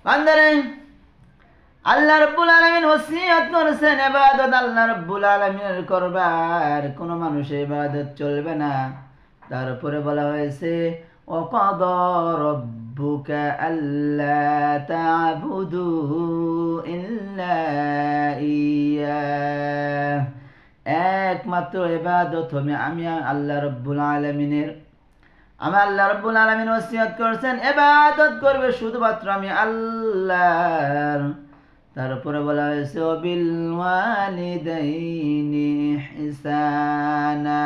বান্দারে, আল্লাহ রাব্বুল আলামিন ওসিয়ত করেছেন ইবাদত আল্লাহ রাব্বুল আলামিনের করবার, কোন মানুষের ইবাদত চলবে না। তারপরে বলা হয়েছে ওয়াকাদা রাব্বুকা আল্লা তা'বুদু ইল্লা ইয়্যাহ, একমাত্র ইবাদত হবে আমি আল্লাহ রাব্বুল আলামিনের। আমার আল্লাহ রাব্বুল আলামিন ওসিয়ত করেছেন ইবাদত করবে শুধুমাত্র আমি আল্লাহর। তারপরে বলা হয়েছে বিল ওয়ালিদাইনি ইহসানা,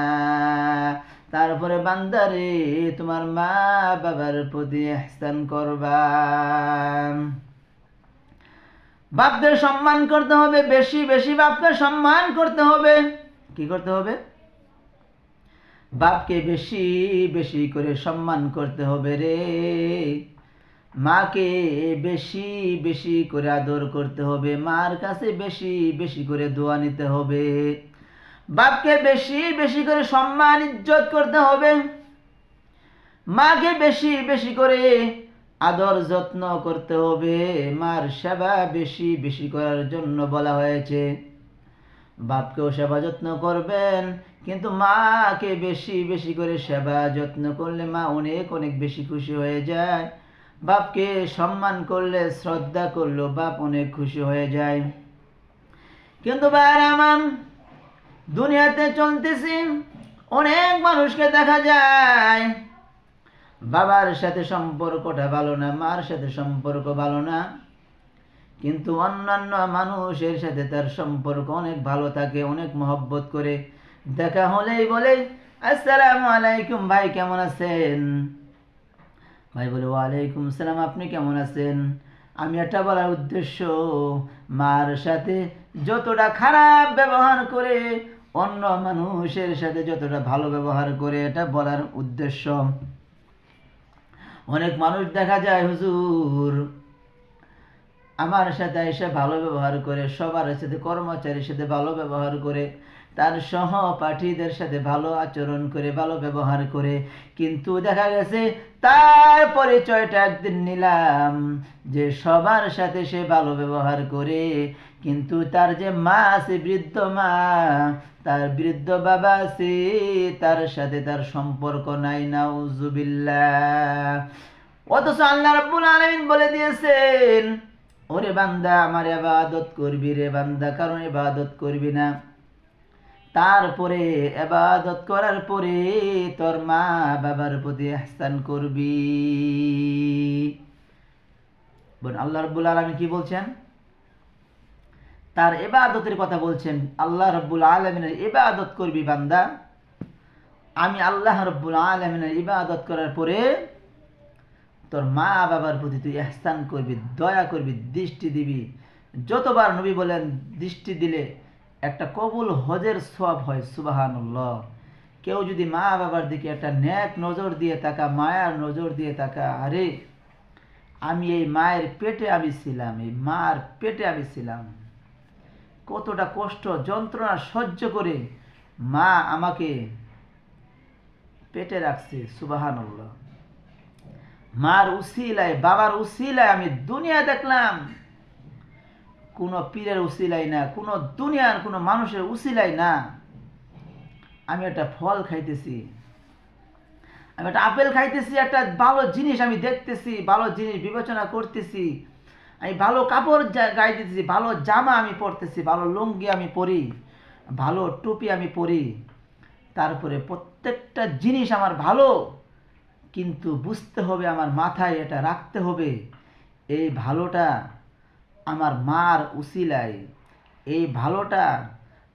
তারপরে বান্দারে তোমার মা বাবার প্রতি ইহসান করবা। বাপদের সম্মান করতে হবে, বেশি বেশি বাপকে সম্মান করতে হবে। কি করতে হবে? বাপকে বেশি বেশি করে সম্মান করতে হবে রে। মাকে বেশি বেশি করে আদর করতে হবে, মার কাছে বেশি বেশি করে দোয়া নিতে হবে। বাপকে বেশি বেশি করে সম্মান ইজ্জত করতে হবে, মাকে বেশি বেশি করে আদর যত্ন করতে হবে। মার সেবা বেশি বেশি করার জন্য বলা হয়েছে। বাপকেও সেবা যত্ন করবেন, কিন্তু মাকে বেশি বেশি করে সেবা যত্ন করলে মা অনেক অনেক বেশি খুশি হয়ে যায়। বাপকে সম্মান করলে, শ্রদ্ধা করলে বাপ অনেক খুশি হয়ে যায়। কিন্তু ভাইরা আমার, দুনিয়াতে চলতেছি, অনেক মানুষকে দেখা যায় বাবার সাথে সম্পর্কটা ভালো না, মার সাথে সম্পর্ক ভালো না, কিন্তু অন্যান্য মানুষের সাথে তার সম্পর্ক অনেক ভালো থাকে, অনেক মহব্বত করে। দেখা হলেই বলে আসসালামু আলাইকুম ভাই, কেমন আছেন? ভাই বলে ওয়ালাইকুম সালাম, আপনি কেমন আছেন? আমি এটা বলার উদ্দেশ্য, মার সাথে যতটা খারাপ ব্যবহার করে অন্য মানুষের সাথে যতটা ভালো ব্যবহার করে, এটা বলার উদ্দেশ্য। অনেক মানুষ দেখা যায় হুজুর আমার সাথে এসে ভালো ব্যবহার করে, সবার সাথে, কর্মচারীর সাথে ভালো ব্যবহার করে, তার সহপাঠীদের সাথে ভালো আচরণ করে, ভালো ব্যবহার করে, কিন্তু দেখা গেছে তার পরিচয়টা একদিন নিলাম যে সবার সাথে সে ভালো ব্যবহার করে, কিন্তু তার যে মা আছে, বৃদ্ধ মা, তার বৃদ্ধ বাবা আছে, তার সাথে তার সম্পর্ক নাই। নাউজুবিল্লাহ। অথচ আল্লাহ রাব্বুল আলামিন বলে দিয়েছেন ওরে বান্দা আমার ইবাদত করবি রে বান্দা, কারণ ইবাদত করবি না, তারপরে ইবাদত করার পরে তোর মা বাবার প্রতি ইহসান করবি। আল্লাহ রাব্বুল আলামিন কি বলছেন? তার ইবাদতের কথা বলছেন। আল্লাহ রাব্বুল আলামিনের ইবাদত করবি বান্দা, আমি আল্লাহ রাব্বুল আলামিনের ইবাদত করার পরে তোর মা বাবার প্রতি তুই ইহসান করবি, দয়া করবি, দৃষ্টি দিবি। যতবার নবী বলেন দৃষ্টি দিলে একটা কবুল হজের সওয়াব হয়। সুবহানাল্লাহ। কেউ যদি মা বাবার দিকে একটা নেক নজর দিয়ে তাকা, মায়ার নজর দিয়ে তাকা, আরে আমি এই মায়ের পেটে আমি ছিলাম, এই মার পেটে আমি ছিলাম, কতটা কষ্ট যন্ত্রণা সহ্য করে মা আমাকে পেটে রাখছে। সুবহানাল্লাহ। মার উসিলায়, বাবার উসিলায় আমি দুনিয়া দেখলাম, কোনো পীরের উসিলাই না, কোনো দুনিয়ার কোনো মানুষের উসিলাই না। আমি একটা ফল খাইতেছি, আমি একটা আপেল খাইতেছি, একটা ভালো জিনিস আমি দেখতেছি, ভালো জিনিস বিবেচনা করতেছি, আমি ভালো কাপড় গায়ে দিতেছি, ভালো জামা আমি পরতেছি, ভালো লুঙ্গি আমি পরি, ভালো টুপি আমি পরি, তারপরে প্রত্যেকটা জিনিস আমার ভালো, কিন্তু বুঝতে হবে, আমার মাথায় এটা রাখতে হবে, এই ভালোটা আমার মার উসিলায়, এই ভালোটা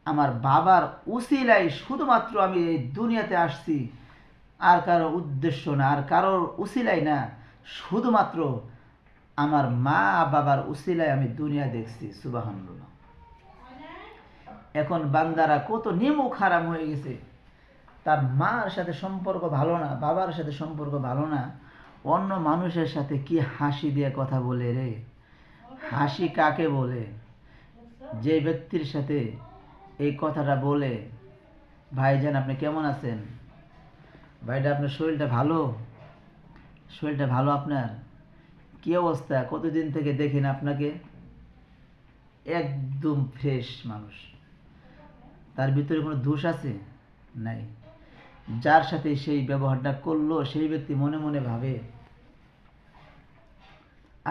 আমার বাবার উসিলায় শুধুমাত্র আমি এই দুনিয়াতে আসছি, আর কারো উদ্দেশ্য না, আর কারোর উসিলাই না, শুধুমাত্র আমার মা বাবার উসিলায় আমি দুনিয়া দেখছি। সুবহানাল্লাহ। এখন বান্দারা কত নিমুখ হারাম হয়ে গেছে, তার মার সাথে সম্পর্ক ভালো না, বাবার সাথে সম্পর্ক ভালো না, অন্য মানুষের সাথে কি হাসি দিয়ে কথা বলে রে। হাসি কাকে বলে? যে ব্যক্তির সাথে এই কথাটা বলে, ভাইজান আপনি কেমন আছেন, ভাইটা আপনার শরীরটা ভালো, শরীরটা ভালো আপনার, কি অবস্থা, কতদিন থেকে দেখি না আপনাকে, একদম ফ্রেশ মানুষ, তার ভিতরে কোনো দোষ আছে? নাই। যার সাথে সেই ব্যবহারটা করলো সেই ব্যক্তি মনে মনে ভাবে,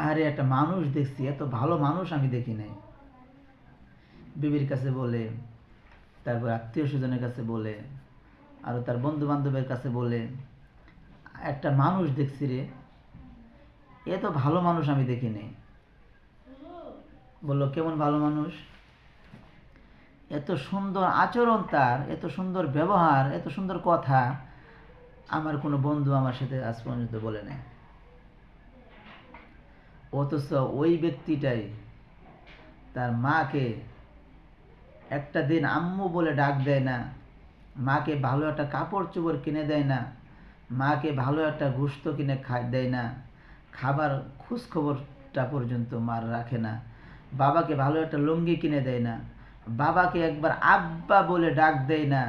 আরে একটা মানুষ দেখছি, এত ভালো মানুষ আমি দেখি নাই। বিবির কাছে বলে, তারপর আত্মীয় স্বজনের কাছে বলে, আরও তার বন্ধু বান্ধবের কাছে বলে, একটা মানুষ দেখছি রে, এত ভালো মানুষ আমি দেখি নাই। বললো কেমন ভালো মানুষ? এত সুন্দর আচরণ তার, এত সুন্দর ব্যবহার, এত সুন্দর কথা আমার কোনো বন্ধু আমার সাথে আজ পর্যন্ত বলে নাই। অথচ ওই ব্যক্তিটাই তার মাকে একটা দিন আম্মু বলে ডাক দেয় না, মাকে ভালো একটা কাপড় চোপড় কিনে দেয় না, মাকে ভালো একটা গোশত কিনে দেয় না, খাবার খোঁজ খবরটা পর্যন্ত মার রাখে না, বাবাকে ভালো একটা লুঙ্গি কিনে দেয় না, বাবাকে একবার আব্বা বলে ডাক দেয় না,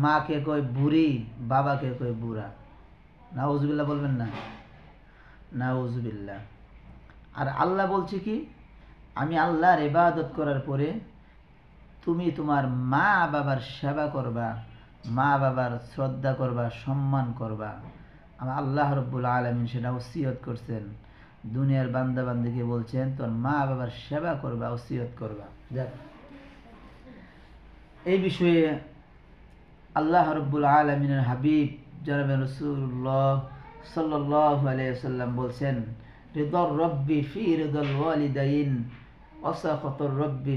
মাকে কয় বুড়ি, বাবাকে কয় বুড়া। নাউজুবিল্লাহ বলবেন না? নাউজুবিল্লাহ। আর আল্লাহ বলছে কি, আমি আল্লাহর ইবাদত করার পরে তুমি তোমার মা বাবার সেবা করবা, মা বাবার শ্রদ্ধা করবা, সম্মান করবা। আমার আল্লাহ রাব্বুল আলামিন সেটা ওসিয়ত করছেন, দুনিয়ার বান্দা বান্দিকে বলছেন তোর মা বাবার সেবা করবা, ওসিয়ত করবা। যাক, এই বিষয়ে আল্লাহ রাব্বুল আলামিনের হাবিব জনাবে রাসূলুল্লাহ সাল্লাল্লাহু আলাইহি ওয়াসাল্লাম বলছেন, রিদার রব্বি ফি রিদাল ওয়ালিদাইন ওয়াসাখাতুর রব্বি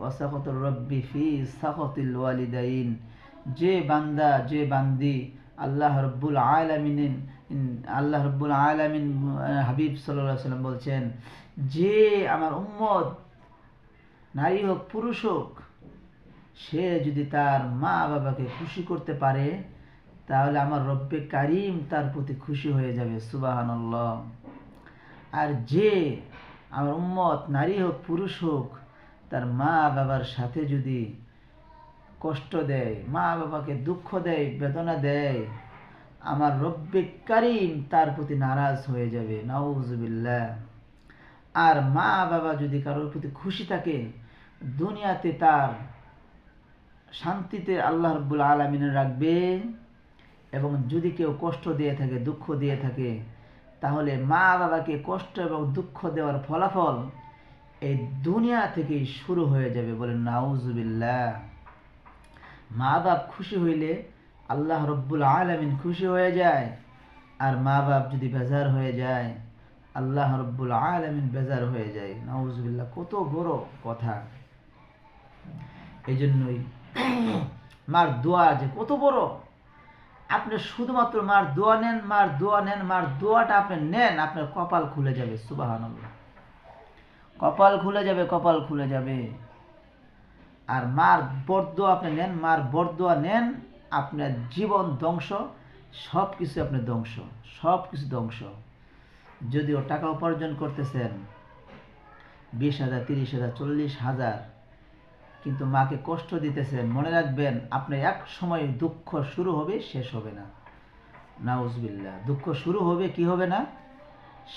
ওয়াসাখাতুর রব্বি ফি সাখাতিল ওয়ালিদাইন। যে বান্দা, যে বান্দি আল্লাহ রাব্বুল আলামিন হাবিব সাল্লাল্লাহু আলাইহি ওয়াসাল্লাম বলছেন, যে আমার উম্মত নারী হোক পুরুষ হোক, সে যদি তার মা বাবাকে খুশি করতে পারে তাহলে আমার রব্বে কারিম তার প্রতি খুশি হয়ে যাবে। সুবহানাল্লাহ। আর যে আমার উম্মত নারী হোক পুরুষ হোক তার মা বাবার সাথে যদি কষ্ট দেয়, মা বাবাকে দুঃখ দেয়, বেদনা দেয়, আমার রব্বে কারিম তার প্রতি নারাজ হয়ে যাবে। নাউজুবিল্লাহ। আর মা বাবা যদি কারোর প্রতি খুশি থাকে, দুনিয়াতে তার শান্তিতে আল্লাহ রাব্বুল আলামিন রাখবে, এবং যদি কেউ কষ্ট দিয়ে থাকে, দুঃখ দিয়ে থাকে, তাহলে মা বাবাকে কষ্ট এবং দুঃখ দেওয়ার ফলাফল এই দুনিয়া থেকেই শুরু হয়ে যাবে। বলেন নাউজুবিল্লাহ। মা বাপ খুশি হইলে আল্লাহ রাব্বুল আলামিন খুশি হয়ে যায়, আর মা বাপ যদি বেজার হয়ে যায় আল্লাহ রাব্বুল আলামিন বেজার হয়ে যায়। নাউজুবিল্লাহ। কত বড় কথা! এই জন্যই মার দোয়া যে কত বড়! আপনি শুধুমাত্র মার দোয়া নেন, মার দোয়া নেন, মার দোয়াটা আপনি নেন, আপনার কপাল খুলে যাবে। সুবহানাল্লাহ। কপাল খুলে যাবে, কপাল খুলে যাবে। আর মার বরদোয়া আপনি নেন, মার বরদোয়া নেন, আপনার জীবন ধ্বংস, সব কিছু আপনার ধ্বংস, সব কিছু ধ্বংস। যদিও টাকা উপার্জন করতেছেন 20,000, 30,000, 40,000, কিন্তু মাকে কষ্ট দিতেছেন, মনে রাখবেন আপনার এক সময় দুঃখ শুরু হবে, শেষ হবে না। নাউজুবিল্লাহ। দুঃখ শুরু হবে, কি হবে না?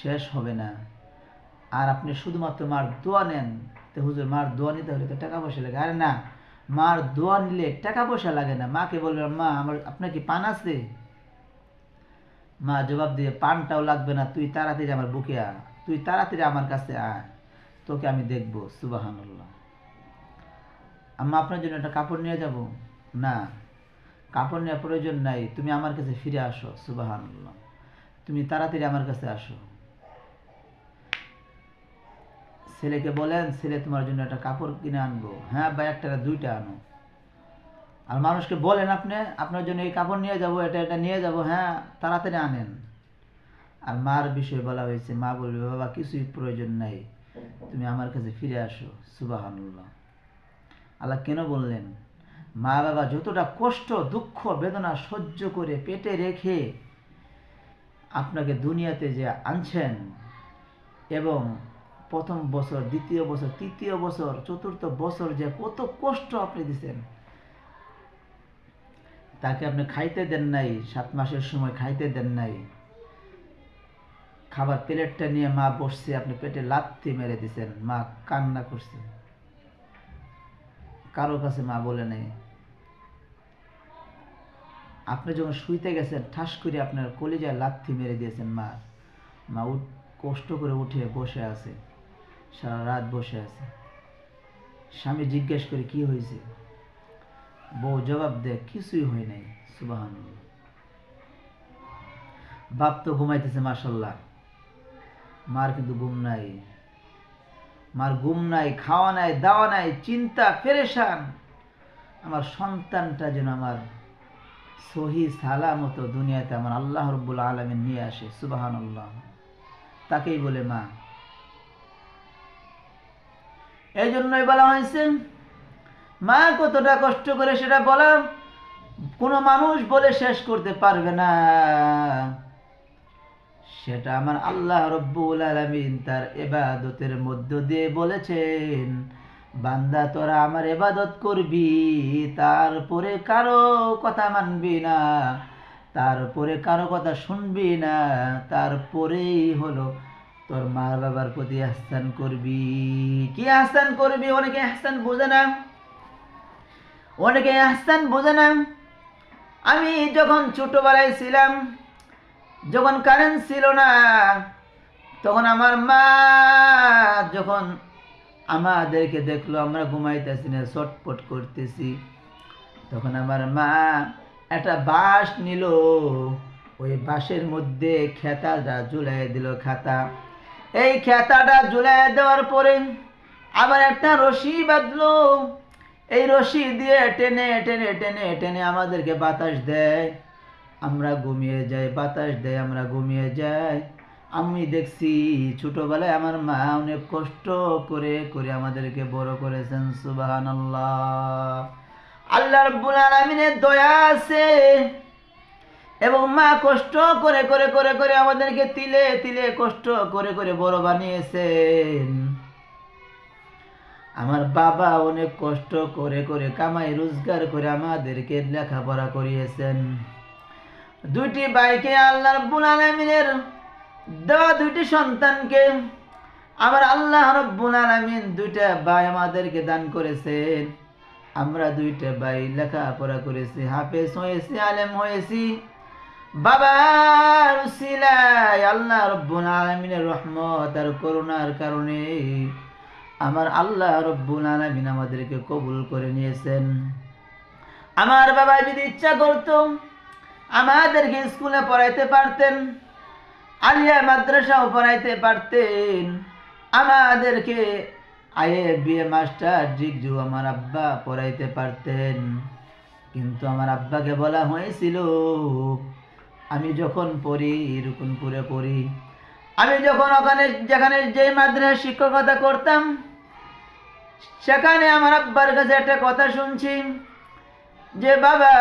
শেষ হবে না। আর আপনি শুধুমাত্র মার দোয়া নেন, তো হুজুর মার দোয়া নিতে হলে তো টাকা পয়সা লাগে। আরে না, মার দোয়া নিলে টাকা পয়সা লাগে না। মাকে বলবেন, মা আপনার কি পান আছে? মা জবাব দিয়ে, পানটাও লাগবে না, তুই তাড়াতাড়ি আমার বুকে আ, তুই তাড়াতাড়ি আমার কাছে আয়, তোকে আমি দেখবো। সুবহানাল্লাহ। আম্মা আপনার জন্য একটা কাপড় নিয়ে যাব? না, কাপড় নেওয়ার প্রয়োজন নাই, তুমি আমার কাছে ফিরে আসো। সুবহানাল্লাহ। তুমি তাড়াতাড়ি আমার কাছে আসো। ছেলেকে বলেন, ছেলে তোমার জন্য একটা কাপড় কিনে আনবো। হ্যাঁ ভাই, একটা দুইটা আনো। আর মানুষকে বলেন, আপনি আপনার জন্য এই কাপড় নিয়ে যাব, এটা এটা নিয়ে যাব, হ্যাঁ তাড়াতাড়ি আনেন। আর মার বিষয়ে বলা হয়েছে, মা বলবে, বাবা কিছুই প্রয়োজন নাই, তুমি আমার কাছে ফিরে আসো। সুবহানাল্লাহ। আল্লাহ কেন বললেন? মা বাবা যতটা কষ্ট, দুঃখ, বেদনা সহ্য করে পেটে রেখে আপনাকে দুনিয়াতে যে আনছেন, এবং প্রথম বছর, দ্বিতীয় বছর, তৃতীয় বছর, চতুর্থ বছর যে কত কষ্ট আপনি দিচ্ছেন, তাকে আপনি খাইতে দেন নাই, 7 মাসের সময় খাইতে দেন নাই, খাবার প্লেটটা নিয়ে মা বসছে, আপনি পেটে লাথি মেরে দিছেন, মা কান্না করছে, কারো কাছে মা বলে নেই। আপনি যখন শুইতে গেছেন ঠাস করে আপনার কলিজায় লাথি মেরে দিয়েছেন মা। মা কষ্ট করে উঠে বসে আছে, সারা রাত বসে আছে। স্বামী জিজ্ঞেস করে কি হয়েছে, বউ জবাব দেয় কিছুই হয় নাই। সুবহানাল্লাহ। বাপ তো ঘুমাইতেছে মাশাআল্লাহ, মার কিন্তু ঘুম নাই। মার ঘুম নাই, খাওয়া নাই, দাওয়া নাই, চিন্তা পেরেশান। আমার সন্তানটা যেন আমার সহি সালামত দুনিয়াতে আমার আল্লাহ রাব্বুল আলামিন নিয়ে আসে। সুবহানাল্লাহ। তাকেই বলে মা। এই জন্যই বলা হয়েছে মা কতটা কষ্ট করে সেটা বলা কোনো মানুষ বলে শেষ করতে পারবে না। সেটা আমার আল্লাহ রাব্বুল আলামিন তার ইবাদতের মধ্য দিয়ে বলেছেন, বান্দা তোরা আমার ইবাদত করবি, তারপরে কারো কথা মানবি না, তারপরে কারো কথা শুনবি না, তারপরেই হলো তোর মা বাবার প্রতি ইহসান করবি। কি ইহসান করবি? অনেকে ইহসান বোঝে না, অনেকে ইহসান বোঝে না। আমি যখন ছোটবেলায় ছিলাম, যখন কারেন্ট ছিল না, তখন আমার মা যখন আমাদেরকে দেখলো আমরা ঘুমাইতেছি না, ছটপট করতেছি, তখন আমার মা একটা বাঁশ নিল, ওই বাঁশের মধ্যে খেতাটা ঝুলাই দিল। খাতা, এই খেতাটা ঝুলাই দেওয়ার পরে আবার একটা রশি বাঁধলো। এই রশি দিয়ে টেনে টেনে টেনে টেনে আমাদেরকে বাতাস দেয়, আমরা ঘুমিয়ে যাই, বাতাস দেয়, আমরা ঘুমিয়ে যাই। আমি দেখছি ছোটবেলায় আমার মা অনেক কষ্ট করে করে আমাদেরকে বড় করেছেন। সুবহানাল্লাহ। আল্লাহ রাব্বুল আলামিনের দয়া আছে, এবং মা কষ্ট করে করে করে করে আমাদেরকে তিলে তিলে কষ্ট করে করে বড় বানিয়েছেন। আমার বাবা অনেক কষ্ট করে করে কামাই রোজগার করে আমাদেরকে লেখাপড়া করিয়েছেন। দুইটি ভাইকে আল্লাহ রাব্বুল আলামিনের দেওয়া, দুইটি সন্তানকে আমার আল্লাহ রাব্বুল আলামিন দুইটা ভাই আমাদেরকে দান করেছেন। আমরা দুইটা ভাই লেখাপড়া করেছি, হাফেজ হয়েছি, আলেম হয়েছি। বাবার উসিলায় আল্লাহ রাব্বুল আলামিনের রহমত আর করুণার কারণে আমার আল্লাহ রাব্বুল আলামিন আমাদেরকে কবুল করে নিয়েছেন। আমার বাবা যদি ইচ্ছা করত আমাদেরকে স্কুলে পড়াইতে পারতেন, আলিয়া মাদ্রাসাও পড়াইতে পারতেন, আমাদেরকে আইএ বিএ মাস্টার ডিগ্রি আমার আব্বা পড়াইতে পারতেন। কিন্তু আমার আব্বাকে বলা হয়েছিল, আমি যখন পড়ি রুকুনপুরে পড়ি, আমি যখন ওখানে যেখানে যে মাদ্রাসায় শিক্ষকতা করতাম, সেখানে আমার আব্বার কাছে একটা কথা শুনছি যে বাবা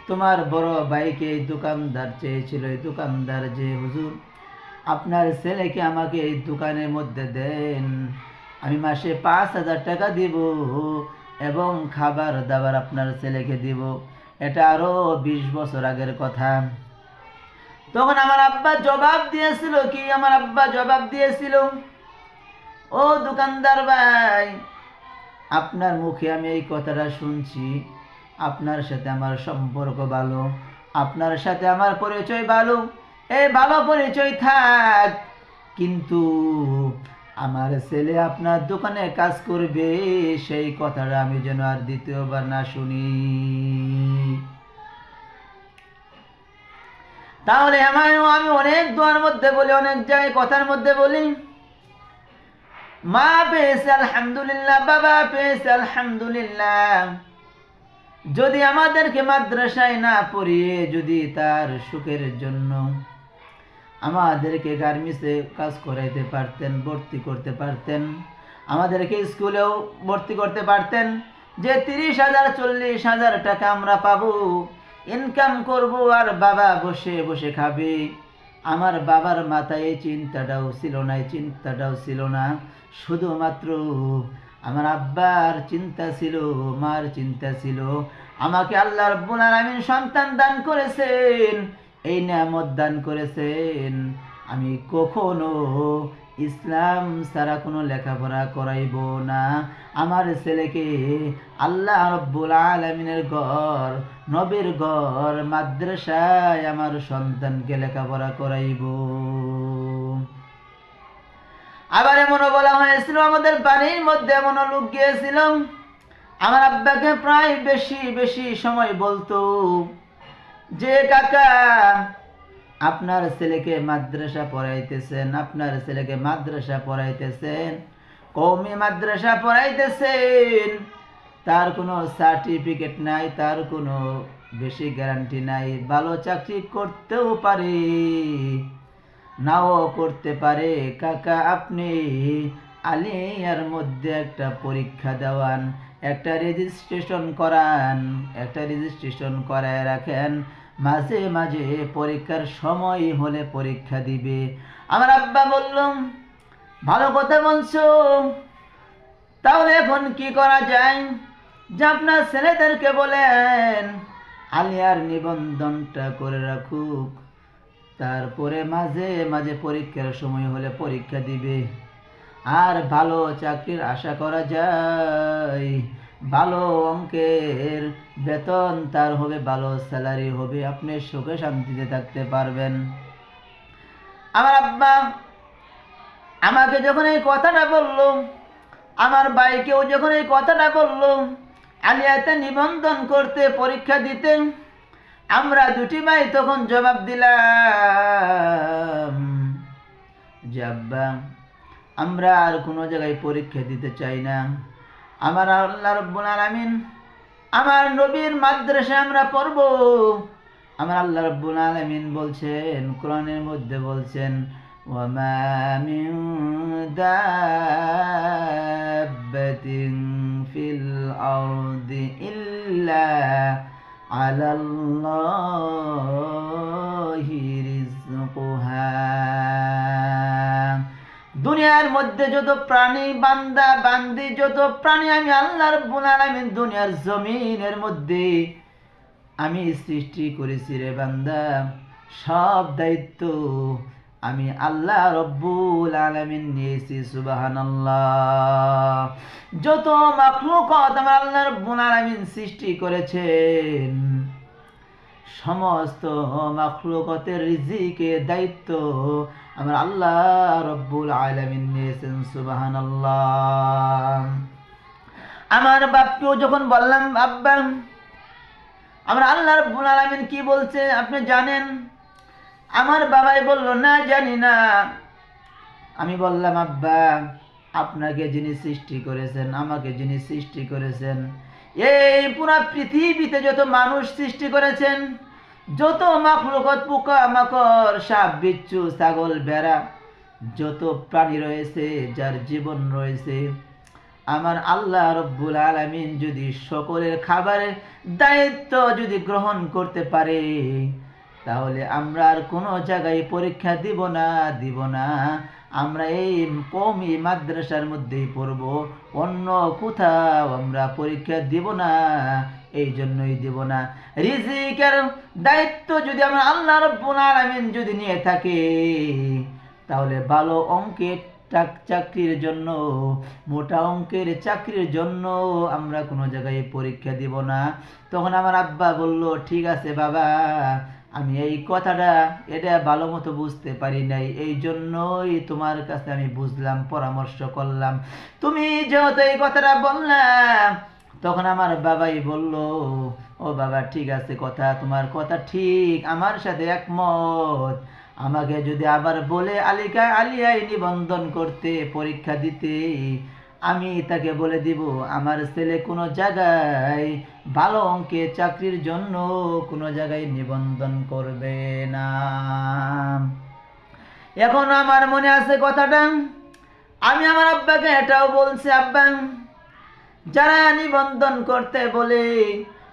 তোমার বড় ভাইকে এই দোকানদার চেয়েছিল, এই দোকানদার যে হুজুর আপনার ছেলেকে আমাকে এই দোকানের মধ্যে দেন, আমি মাসে 5,000 টাকা দিব এবং খাবার দাবার আপনার ছেলেকে দিব। এটা আরো 20 বছর আগের কথা। তখন আমার আব্বা জবাব দিয়েছিল কি, আমার আব্বা জবাব দিয়েছিল, ও দোকানদার ভাই, আপনার মুখে আমি এই কথাটা শুনছি, আপনার সাথে আমার সম্পর্ক ভালো, আপনার সাথে আমার পরিচয় ভালো, এই ভালো পরিচয় থাক, কিন্তু আমার ছেলে আপনার দোকানে কাজ করবে সেই কথাটা আমি যেন আর দ্বিতীয়বার না শুনি। তাহলে আমি অনেক দোয়ার মধ্যে বলি, অনেক জায়গায় কথার মধ্যে বলি, মা পেয়েছে আলহামদুলিল্লাহ, বাবা পেয়েছে আলহামদুলিল্লাহ। যদি আমাদেরকে মাদ্রাসায় না পড়িয়ে যদি তার সুখের জন্য আমাদেরকে গার্মেন্টসে কাজ করাইতে পারতেন, ভর্তি করতে পারতেন, আমাদেরকে স্কুলেও ভর্তি করতে পারতেন, যে 30,000 40,000 টাকা আমরা পাবো, ইনকাম করব আর বাবা বসে বসে খাবে। আমার বাবার মাথায় এই চিন্তাটাও ছিল না, এই চিন্তাটাও ছিল না। শুধুমাত্র আমার আব্বার চিন্তা ছিল, মার চিন্তা ছিল, আমাকে আল্লাহ রাব্বুল আলামিন সন্তান দান করেছেন, এই নিয়ামত দান করেছেন, আমি কখনো ইসলাম ছাড়া কোনো লেখাপড়া করাইব না। আমার ছেলেকে আল্লাহ রব্বুল আলামিনের ঘর, নবীর ঘর, মাদ্রাসায় আমার সন্তানকে লেখাপড়া করাইব। আবার এমনও বলা হয়েছিল, আমাদের বাড়ির মধ্যে এমনও লোক গিয়েছিল, আমার আব্বাকে প্রায় বেশি বেশি সময় বলতো যে কাকা আপনার ছেলেকে মাদ্রাসা পড়াইতেছেন, আপনার ছেলেকে মাদ্রাসা পড়াইতেছেন, কওমি মাদ্রাসা পড়াইতেছেন, তার কোনো সার্টিফিকেট নাই, তার কোনো বেশি গ্যারান্টি নাই, ভালো চাকরি করতেও পারে নাও করতে পারে। কাকা আপনি আলিয়ার মধ্যে একটা পরীক্ষা দেওয়ান, একটা রেজিস্ট্রেশন করান, একটা রেজিস্ট্রেশন করায় রাখেন, মাঝে মাঝে পরীক্ষার সময় হলে পরীক্ষা দিবে। আমার আব্বা বলল, ভালো কথা বলছো, তাহলে এখন কি করা যায়? যে আপনার ছেলেদেরকে বলেন আলিয়ার নিবন্ধনটা করে রাখুক, তারপরে মাঝে মাঝে পরীক্ষার সময় হলে পরীক্ষা দিবে। আর ভালো চাকরির আশা করা যায়, ভালো অঙ্কের বেতন তার হবে, ভালো স্যালারি হবে, আপনি সুখে শান্তিতে থাকতে পারবেন। আমার আব্বা আমাকে যখন এই কথাটা বলল, আমার ভাইকেও যখন এই কথাটা বলল, আলিয়াতে নিবন্ধন করতে, পরীক্ষা দিতে, আমরা দুটি ভাই তখন জবাব দিলাম যে আব্বা আমরা আর কোনো জায়গায় পরীক্ষা দিতে চাই না। আমার আল্লাহ রাব্বুল আলামিন, আমার নবীর মাদ্রাসায় আমরা পড়ব। আমার আল্লাহ রাব্বুল আলামিন বলছেন, কোরআনের মধ্যে বলছেন, ওয়ামা মিন দাব্বাতিন ফিল আরদি ইল্লা আলাল্লাহি রিজকুহা। দুনিয়ার মধ্যে যত প্রাণী, বান্দা বান্দি, যত প্রাণী আমি আল্লাহ রাব্বুল আলামিন দুনিয়ার জমিনের মধ্যে আমি সৃষ্টি করেছি রে বান্দা, সব দায়িত্ব আমি আল্লাহ রব্বুল আলামিন নিয়েছি। সুবহানাল্লাহ। যত মাখলুকাত আমার আল্লাহ রব্বুল আলামিন সৃষ্টি করেছেন, সমস্ত মাখলুকাতের রিজিকের দায়িত্ব আমার আল্লাহ রব্বুল আলামিন নিয়েছেন। সুবহানাল্লাহ। আমার বাপকেও যখন বললাম আব্বা আমার আল্লাহ রব্বুল আলামিন কি বলছে আপনি জানেন? আমার বাবাই বলল, না জানি না। আমি বললাম, আব্বা আপনাকে যিনি সৃষ্টি করেছেন, আমাকে যিনি সৃষ্টি করেছেন, এই পুরা পৃথিবীতে যত মানুষ সৃষ্টি করেছেন, যত মাখলুকাত, পোকা মাকড়, সাপ বিচ্ছু, ছাগল ভেড়া, যত প্রাণী রয়েছে, যার জীবন রয়েছে, আমার আল্লাহ রব্বুল আলামিন যদি সকলের খাবারের দায়িত্ব যদি গ্রহণ করতে পারে, তাহলে আমরা আর কোনো জায়গায় পরীক্ষা দিব না। আমরা এই কওমি মাদ্রাসার মধ্যেই পড়ব, অন্য কোথাও আমরা পরীক্ষা দিব না। এই জন্যই দিব না, রিজিকের দায়িত্ব যদি আমরা আল্লাহ রাব্বুল আলামিন যদি নিয়ে থাকে, তাহলে ভালো অঙ্কের চাকরির জন্য, মোটা অঙ্কের চাকরির জন্য আমরা কোনো জায়গায় পরীক্ষা দিব না। তখন আমার আব্বা বলল, ঠিক আছে বাবা, আমি এই কথাটা এটা ভালো মতো বুঝতে পারি নাই, এই জন্যই তোমার কাছে আমি বুঝলাম, পরামর্শ করলাম। তুমি যেহেতু এই কথাটা বললাম, তখন আমার বাবাই বলল, ও বাবা ঠিক আছে, তোমার কথা ঠিক, আমার সাথে একমত। আমাকে যদি আবার বলে আলিয়ায় নিবন্ধন করতে, পরীক্ষা দিতে, আমি তাকে বলে দিব আমার ছেলে কোনো জায়গায় ভালো অঙ্কে চাকরির জন্য কোনো জায়গায় নিবন্ধন করবে না। এখন আমার মনে আছে কথাটা, আমি আমার আব্বাকে এটাও বলছি, আব্বা যারা নিবন্ধন করতে বলে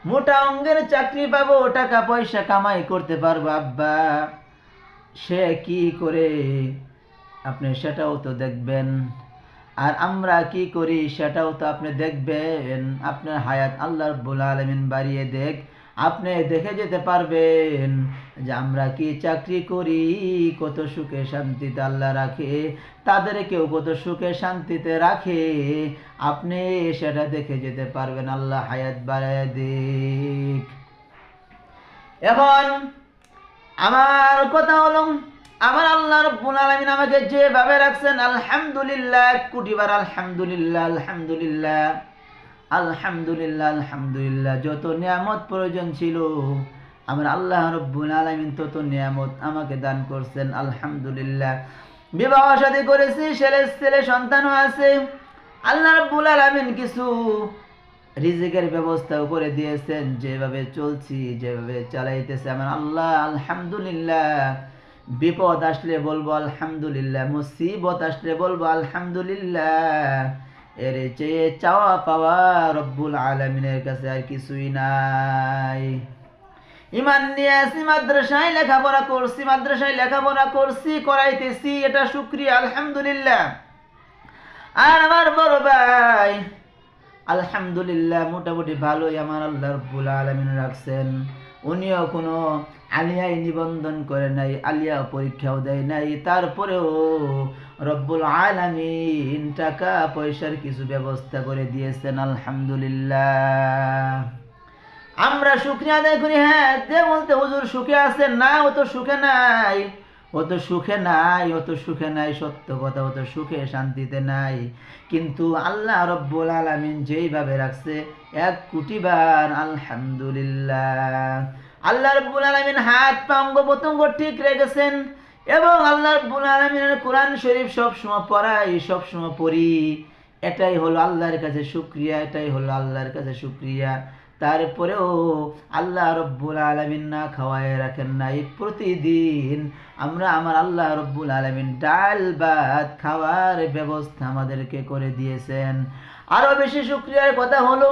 মোটা অঙ্কের চাকরি পাবো, টাকা পয়সা কামাই করতে পারবো, আব্বা সে কি করে আপনি সেটাও তো দেখবেন, আর আমরা কি করি সেটাও তো আপনি দেখবেন। আপনার হায়াত আল্লাহ রাব্বুল আলামিন বাড়িয়ে দেখ, আপনি দেখে যেতে পারবেন যে আমরা কি চাকরি করি, কত সুখে শান্তিতে আল্লাহ রাখে, তাদেরকেও কত সুখে শান্তিতে রাখে, আপনি সেটা দেখে যেতে পারবেন। আল্লাহ হায়াত বাড়ায় দিক। এখন আমার কথা হলো, আমার আল্লাহ রাব্বুল আলামিন আমাকে যেভাবে রাখছেন, আলহামদুলিল্লাহ, কোটিবার আলহামদুলিল্লাহ, আলহামদুলিল্লাহ, আলহামদুলিল্লাহ, আলহামদুলিল্লাহ। যত নিয়ামত প্রয়োজন ছিল আমার আল্লাহ রাব্বুল আলামিন তত নিয়ামত আমাকে দান করছেন, আলহামদুলিল্লাহ। বিবাহ শাদী করেছি, ছেলে সন্তানও আছে। আল্লাহ রাব্বুল আলামিন কিছু রিজিকের ব্যবস্থাও করে দিয়েছেন, যেভাবে চলছি, যেভাবে চালাইতেছে আমার আল্লাহ, আলহামদুলিল্লাহ। বিপদ আসলে বলবো আলহামদুলিল্লাহ, মুসিবত আসলে বলবো আলহামদুলিল্লাহ। এর চেয়ে চাওয়া পাওয়া রব্বুল আলামিনের কাছে আর কিছুই নাই। ইমান নিয়ে আসি, মাদ্রাসায় লেখাপড়া করছি, করাইতেছি, এটা শুকরিয়া, আলহামদুলিল্লাহ। আর আমার বড় ভাই আলহামদুলিল্লাহ মোটামুটি ভালোই আমার আল্লাহ রাব্বুল আলামিন রাখছেন। উনিও কোনো আলিয়ায় নিবন্ধন করে নাই, আলিয়া পরীক্ষাও দেয় নাই, তারপরেও রব্বুল আলামিন টাকা পয়সার কিছু ব্যবস্থা করে দিয়েছেন, আলহামদুলিল্লাহ। আমরা শুকরিয়া আদায় করি, হ্যাঁ, যে বলতে হুজুর সুখে আছেন, না ও তো সুখে নাই, সত্য কথা, ও তো সুখে শান্তিতে নাই। কিন্তু আল্লাহ রব্বুল আলামিন যেইভাবে রাখছে, 1 কোটি বার আলহামদুলিল্লাহ। আল্লাহ রব্বুল আলামিন হাত পা অঙ্গ প্রত্যঙ্গ ঠিক রেখেছেন, এবং আল্লাহ রব্বুল আলামিনের কোরআন শরীফ সবসময় পড়াই, সবসময় পড়ি। এটাই হলো আল্লাহর কাছে শুকরিয়া, তারপরেও আল্লাহ রব্বুল আলামিন না খাওয়ায় রাখেন নাই। প্রতিদিন আমরা আমার আল্লাহ রব্বুল আলামিন ডাল ভাত খাওয়ার ব্যবস্থা আমাদেরকে করে দিয়েছেন। আরো বেশি শুকরিয়ার কথা হলো,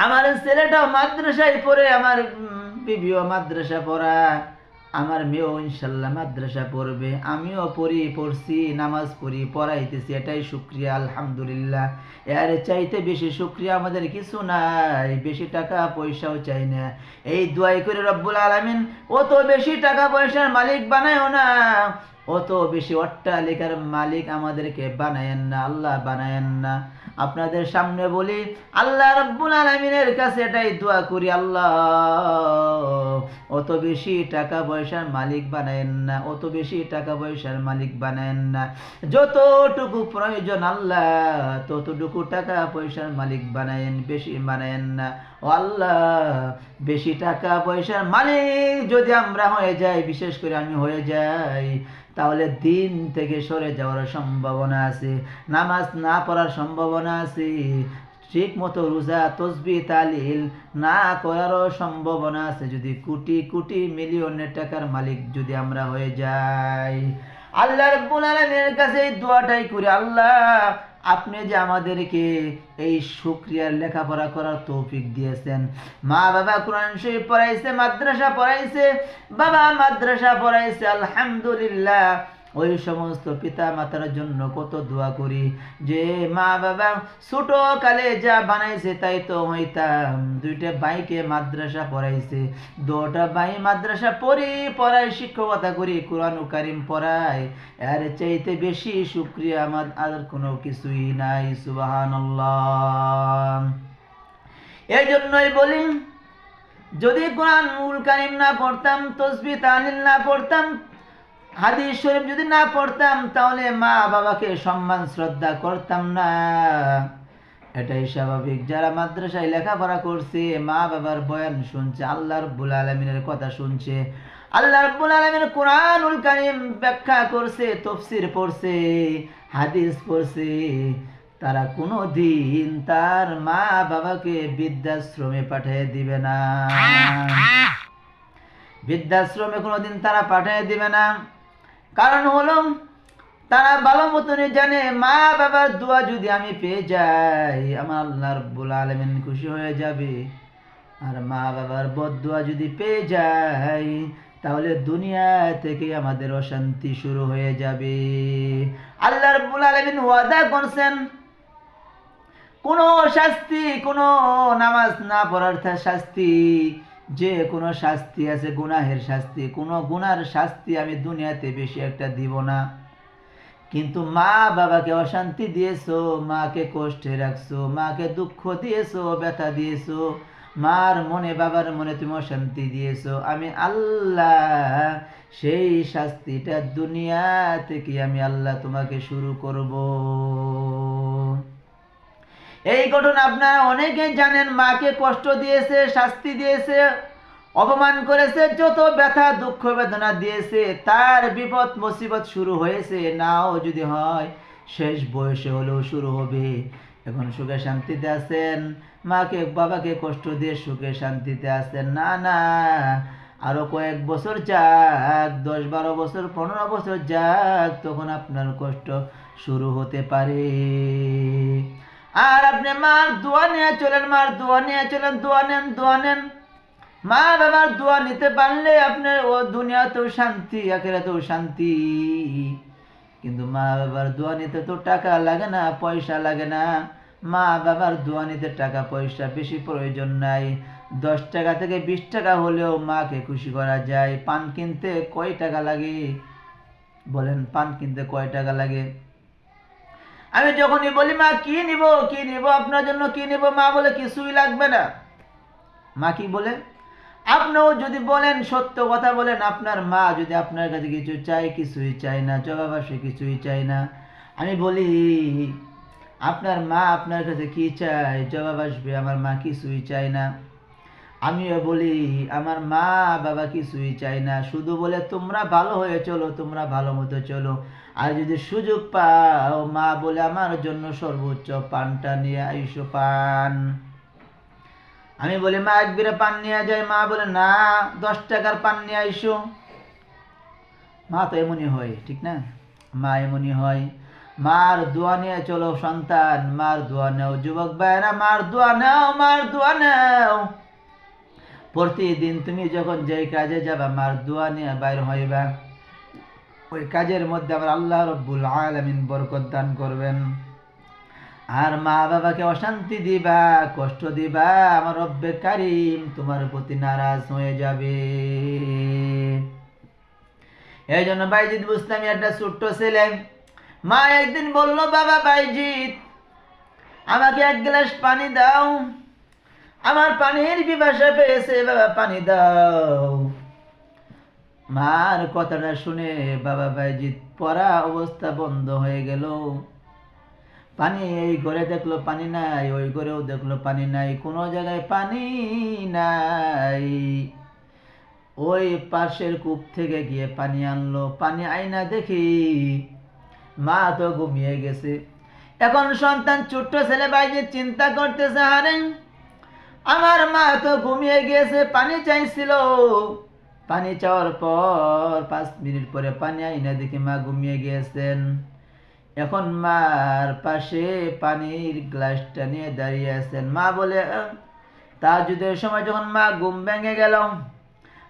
আমার ছেলেটাও মাদ্রাসায় পড়ে, আমার বিবিও মাদ্রাসা পড়া, আমার মেয়েও ইনশাল্লাহ মাদ্রাসা পড়বে, আমিও পড়ছি, নামাজ পড়ি, পড়াইতেছি, এটাই শুকরিয়া, আলহামদুলিল্লাহ। এর চাইতে বেশি শুকরিয়া আমাদের কিছু নাই, বেশি টাকা পয়সাও চাই না। এই দোয়াই করে রব্বুল আলামিন অত বেশি টাকা পয়সার মালিক বানায়ও না, অত বেশি অট্টালিকার মালিক আমাদেরকে বানায়েন না, আল্লাহ বানায়েন না। আপনাদের সামনে বলি, আল্লাহ রাব্বুল আলামিনের কাছে এটাই দোয়া করি, আল্লাহ অত বেশি টাকা পয়সার মালিক বানায়েন না, যতটুকু প্রয়োজন আল্লাহ ততটুকু টাকা পয়সার মালিক বানায়েন, বেশি বানায়েন না। ও আল্লাহ, বেশি টাকা পয়সার মালিক যদি আমরা হয়ে যাই, বিশেষ করে আমি হয়ে যাই, তাহলে দিন থেকে সরে যাওয়ার সম্ভাবনা আছে, নামাজ না পড়ার সম্ভাবনা আছে, ঠিক মতো রোজা তসবিহ তাহলিল না করারও সম্ভাবনা আছে, যদি কোটি কোটি মিলিয়নের টাকার মালিক যদি আমরা হয়ে যাই। আল্লাহ রাব্বুল আলামিনের কাছে এই দোয়াটাই করি, আল্লাহ আপনি যে আমাদেরকে এই শুকরিয়ার লেখাপড়া করার তৌফিক দিয়েছেন, মা বাবা কোরআন শরীফ পড়াইছে, মাদ্রাসা পড়াইছে, আলহামদুলিল্লাহ। ওই সমস্ত পিতা মাতার জন্য কত দোয়া করি, যে মা বাবা ছোট কালে যা বানাইছে তাই তো হইতাম, 2টা ভাইকে মাদ্রাসা পড়াইছে, 2টা ভাই মাদ্রাসা পড়াই শিক্ষকতা করি, কোরআন কারীম পড়াই, এর চাইতে বেশি শুকরিয়া আমার আর কোনো কিছুই নাই, সুবহানাল্লাহ। এই জন্যই বলি, যদি কোরআনুল কারীম না পড়তাম, তাসবিহ তাহলিল না পড়তাম, হাদিস শরীফ যদি না পড়তাম, তাহলে মা বাবাকে সম্মান শ্রদ্ধা করতাম না। এটাই স্বাভাবিক। যারা মাদ্রাসায় লেখাপড়া করছে, মা বাবার বয়ান শুনছে, আল্লাহ রাব্বুল আলামিনের কথা শুনছে, আল্লাহ রাব্বুল আলামিন কোরআনুল কারীম ব্যাখ্যা করছে, তাফসীর পড়ছে, হাদিস পড়ছে, তারা কোনোদিন তার মা বাবাকে বৃদ্ধাশ্রমে পাঠিয়ে দিবে না, বৃদ্ধাশ্রমে কোনোদিন তারা পাঠিয়ে দিবে না। কারণ হলো, তারা ভালো মতনই জানে, মা বাবার দোয়া যদি আমি পেয়ে যাই, আমার আল্লাহ রাব্বুল আলামিন খুশি হয়ে যাবে। আর মা বাবার বদদোয়া যদি পেয়ে যাই, তাহলে দুনিয়া থেকে আমাদের অশান্তি শুরু হয়ে যাবে। আল্লাহ রাব্বুল আলামিন ওয়াদা করছেন, কোনো শাস্তি, কোনো নামাজ না পড়ার শাস্তি, যে কোনো শাস্তি আছে গুনাহের শাস্তি, কোনো গুনার শাস্তি আমি দুনিয়াতে বেশি একটা দিব না। কিন্তু মা বাবাকে অশান্তি দিয়েছো, মাকে কষ্টে রাখছো, মাকে দুঃখ দিয়েছো, ব্যথা দিয়েছো, মার মনে বাবার মনে তুমি অশান্তি দিয়েছো, আমি আল্লাহ সেই শাস্তিটা দুনিয়া থেকে আমি আল্লাহ তোমাকে শুরু করব। এই ঘটনা আপনারা অনেকে জানেন। মাকে কষ্ট দিয়েছে, শাস্তি দিয়েছে, অপমান করেছে, যত ব্যথা দুঃখ বেদনা দিয়েছে, তার বিপদ মুসিবত শুরু হয়েছে, নাও যদি হয় শেষ বয়সে হলেও শুরু হবে। এখন সুখে শান্তিতে আছেন, মাকে বাবাকে কষ্ট দিয়ে সুখে শান্তিতে আছেন না? না, আরো কয়েক বছর যাক, 10-12 বছর 15 বছর যাক, তখন আপনার কষ্ট শুরু হতে পারে। আর আপনি মার দোয়া নিয়ে চলেন, মার দোয়া নিয়ে চলেন, দোয়া নেন, দোয়া নেন। মা বাবার দোয়া নিতে পারলে আপনার ও দুনিয়াতেও শান্তি, আখিরাতেও শান্তি। কিন্তু মা বাবার দোয়া নিতে তো টাকা লাগে না, পয়সা লাগে না। মা বাবার দোয়া নিতে টাকা পয়সা বেশি প্রয়োজন নাই। 10 টাকা থেকে 20 টাকা হলেও মাকে খুশি করা যায়। পান কিনতে কয় টাকা লাগে বলেন? পান কিনতে কয় টাকা লাগে? আমি যখনই বলি মা কি নিব, কি নিব আপনার জন্য, কি নিব, মা বলে কিছুই লাগবে না। মা কি বলে? আপনিও যদি বলেন, সত্য কথা বলেন, আপনার মা যদি আপনার কাছে কিছু চাই, কিছুই চাই না, জবাব আসে কিছুই চাই না। আমি বলি আপনার মা আপনার কাছে কি চাই, জবাব আসবে আমার মা কিছুই চাই না। আমিও বলি আমার মা বাবা কিছুই চাই না, শুধু বলে তোমরা ভালো হয়ে চলো, তোমরা ভালো মতো চলো। আর যদি সুযোগ পাও, মা বলে আমার জন্য সর্বোচ্চ পানটা নিয়ে আইসো, পান। আমি বলি মা এক বিড়ে পান নিয়ে যায়, মা বলে না 10 টাকার পান নিয়ে আইসো। মা তো এমনই হয়, ঠিক না? মা এমনই হয়। মার দোয়া নিয়ে চলো সন্তান, মার দোয়া নাও যুবক ভাইরা, মার দোয়া নাও, মার দোয়া নাও। প্রতিদিন তুমি যখন যেই কাজে যাবা, মার দোয়া নিয়ে বাইর হইবা, ওই কাজের মধ্যে আবার আল্লাহ রব্বুল আলামিন বরকত দান করবেন। আর মা বাবাকে অশান্তি দিবা, কষ্ট দিবা, আমার রব্বে কারিম তোমার প্রতি নারাজ হয়ে যাবে। এই জন্য বাইজিৎ বুস্তামি একটা ছোট্ট ছেলে, মা একদিন বলল, বাবা বাইজিৎ আমাকে 1 গ্লাস পানি দাও, আমার পানির পিপাসা পেয়েছে, বাবা পানি দাও। মার কথাটা শুনে বাবা বাইজিৎ পড়া অবস্থা বন্ধ হয়ে গেল। পানি এই ঘরে দেখলো পানি নাই, ওই ঘরেও দেখলো পানি নাই, কোনো জায়গায় পানি নাই। ওই পাশের কূপ থেকে গিয়ে পানি আনলো, পানি আইনা দেখি মা তো ঘুমিয়ে গেছে। এখন সন্তান ছোট্ট ছেলে বাইরে চিন্তা করতেছে, আরে আমার মা তো ঘুমিয়ে গিয়েছে, পানি চাইছিল, পানি চাওয়ার পর 5 মিনিট পরে পানি আইনা দেখি মা ঘুমিয়ে গিয়েছেন। এখন মার পাশে পানির গ্লাসটা নিয়ে দাঁড়িয়ে আছেন। মা বলে, তাহাজ্জুদের সময় যখন মা ঘুম ভেঙে গেল,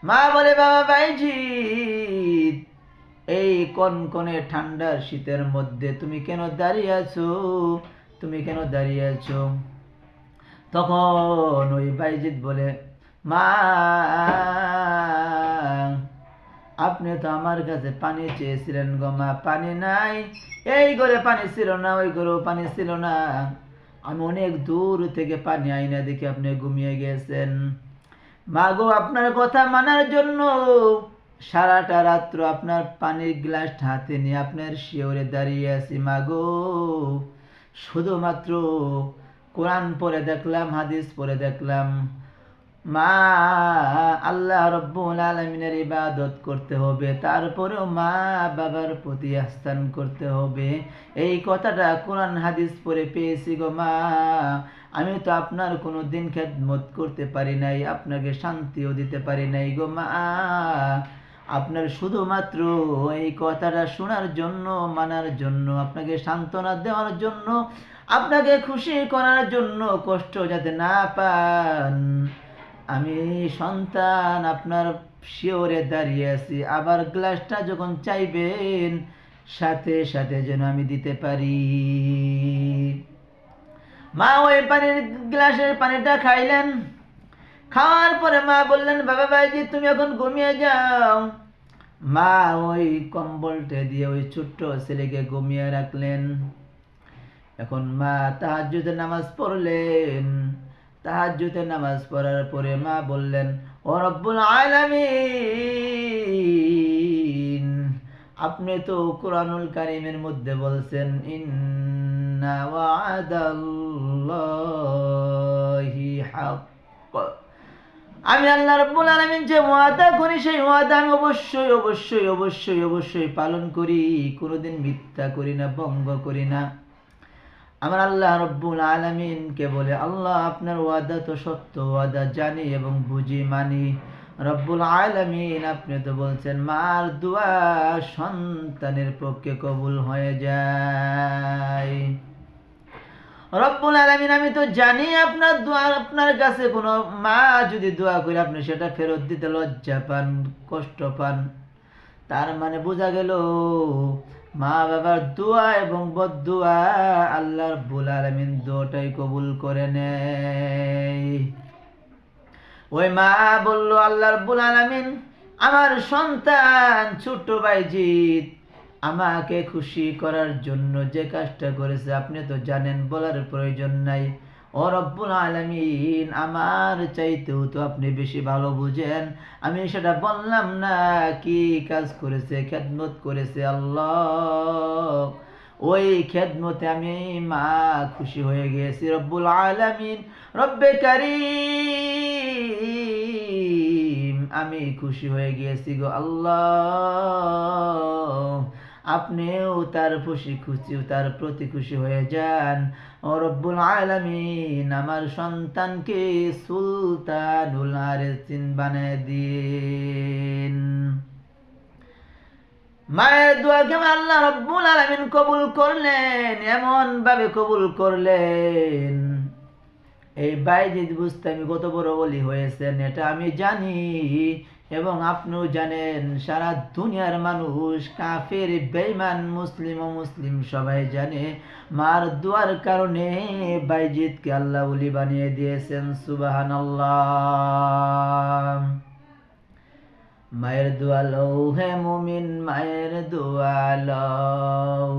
মা বলে, বাবা বাইজিৎ এই কনকনে ঠান্ডার শীতের মধ্যে তুমি কেন দাঁড়িয়ে আছো, তুমি কেন দাঁড়িয়ে আছো? তখন ওই বাইজিৎ বলে, মা আপনি তো আমার কাছে পানি চেয়েছিলেন গো মা, পানি নাই, এই ঘরে পানি ছিল না, ওই ঘরেও পানি ছিল না, আমি অনেক দূর থেকে পানি আইনা দেখি আপনি ঘুমিয়ে গেছেন। মা গো আপনার কথা মানার জন্য সারাটা রাত্র আপনার পানির গ্লাস হাতে নিয়ে আপনার শিওরে দাঁড়িয়ে আছি মা গো। শুধুমাত্র কোরআন পড়ে দেখলাম, হাদিস পড়ে দেখলাম, মা আল্লাহ রব্বুল আলামিনের ইবাদত করতে হবে, তারপরেও মা বাবার প্রতি ইহসান করতে হবে। এই কথাটা কোরআন হাদিস পড়ে পেয়েছি গো মা। আমি তো আপনার কোনো দিন খেদমত করতে পারি নাই, আপনাকে শান্তিও দিতে পারি নাই গো মা। আপনার শুধুমাত্র এই কথাটা শোনার জন্য, মানার জন্য, আপনাকে সান্ত্বনা দেওয়ার জন্য, আপনাকে খুশি করার জন্য, কষ্ট যাতে না পান, আমি সন্তান আপনার শিওরে দাঁড়িয়ে আছি। আবার গ্লাসটা যখন চাইবেন সাথে সাথে যেন আমি দিতে পারি। মা ওই পানির গ্লাসের পানিটা খাইলেন। খাওয়ার পরে মা বললেন, বাবা বাইজি তুমি এখন ঘুমিয়ে যাও। মা ওই কম্বলটা দিয়ে ওই ছোট্ট ছেলেকে ঘুমিয়ে রাখলেন। এখন মা তাহাজ্জুদের নামাজ পড়লেন। তাহাজ্জুদের নামাজ পড়ার পরে মা বললেন, ও রব্বুল আলামিন, আপনি তো কোরআনুল কারীমের মধ্যে বলছেন, ইন্না ওয়াদাল্লাহি হক। আমি আল্লাহ রাব্বুল আলামিন যে ওয়াদা করি সেই ওয়াদা আমি অবশ্যই অবশ্যই অবশ্যই অবশ্যই পালন করি, কোনোদিন মিথ্যা করি না, ভঙ্গ করি না। আমার আল্লাহ রাব্বুল আলামিনকে বলে, আল্লাহ আপনার ওয়াদা তো সত্য ওয়াদা, জানি এবং বুঝি মানি। রব্বুল আলামিন আপনি তো বলছেন মার দোয়া সন্তানের পক্ষে কবুল হয়ে যায়। রব্বুল আলামিন আমি তো জানি আপনার দোয়া, আপনার কাছে কোনো মা যদি দোয়া করে আপনি সেটা ফেরত দিতে লজ্জা পান, কষ্ট পান, তার মানে বোঝা গেল মা বাবার দোয়া এবং বদদোয়া আল্লাহ রাব্বুল আলামিন দুটোই কবুল করে নেয়। ওই মা বলল, আল্লাহ রাব্বুল আলামিন আমার সন্তান ছোট বাইজিৎ আমাকে খুশি করার জন্য যে কাজটা করেছে আপনি তো জানেন, বলার প্রয়োজন নাই। ও রব্বুল আলামিন আমার চাইতেও তো আপনি বেশি ভালো বুঝেন, আমি সেটা বললাম না কি কাজ করেছে, খেদমত করেছে আল্লাহ, ওই খেদমতে আমি মা খুশি হয়ে গেছি। রব্বুল আলামিন রব্বে কারীম আমি খুশি হয়ে গিয়েছি গো আল্লাহ, আপনিও তার তার প্রতি খুশি হয়ে যান। ও রব্বুল আলামিন আমার সন্তানকে সুলতানুল আরিসিন বানিয়ে দিন। মায়ের দোয়াকে আল্লাহ রাব্বুল আলামিন কবুল করলেন, এমন ভাবে কবুল করলেন এই বাইজিদ বুস্তামি কত বড় ওলি হয়েছেন এটা আমি জানি এবং আপনিও জানেন। সারা দুনিয়ার মানুষ, কাফের, বেঈমান, মুসলিম ও মুসলিম সবাই জানে মার দোয়ার কারণে বাইজিদকে আল্লাহ ওলি বানিয়ে দিয়েছেন। সুবহানাল্লাহ। মায়ের দোয়া লও হে মুমিন, মায়ের দোয়া লও,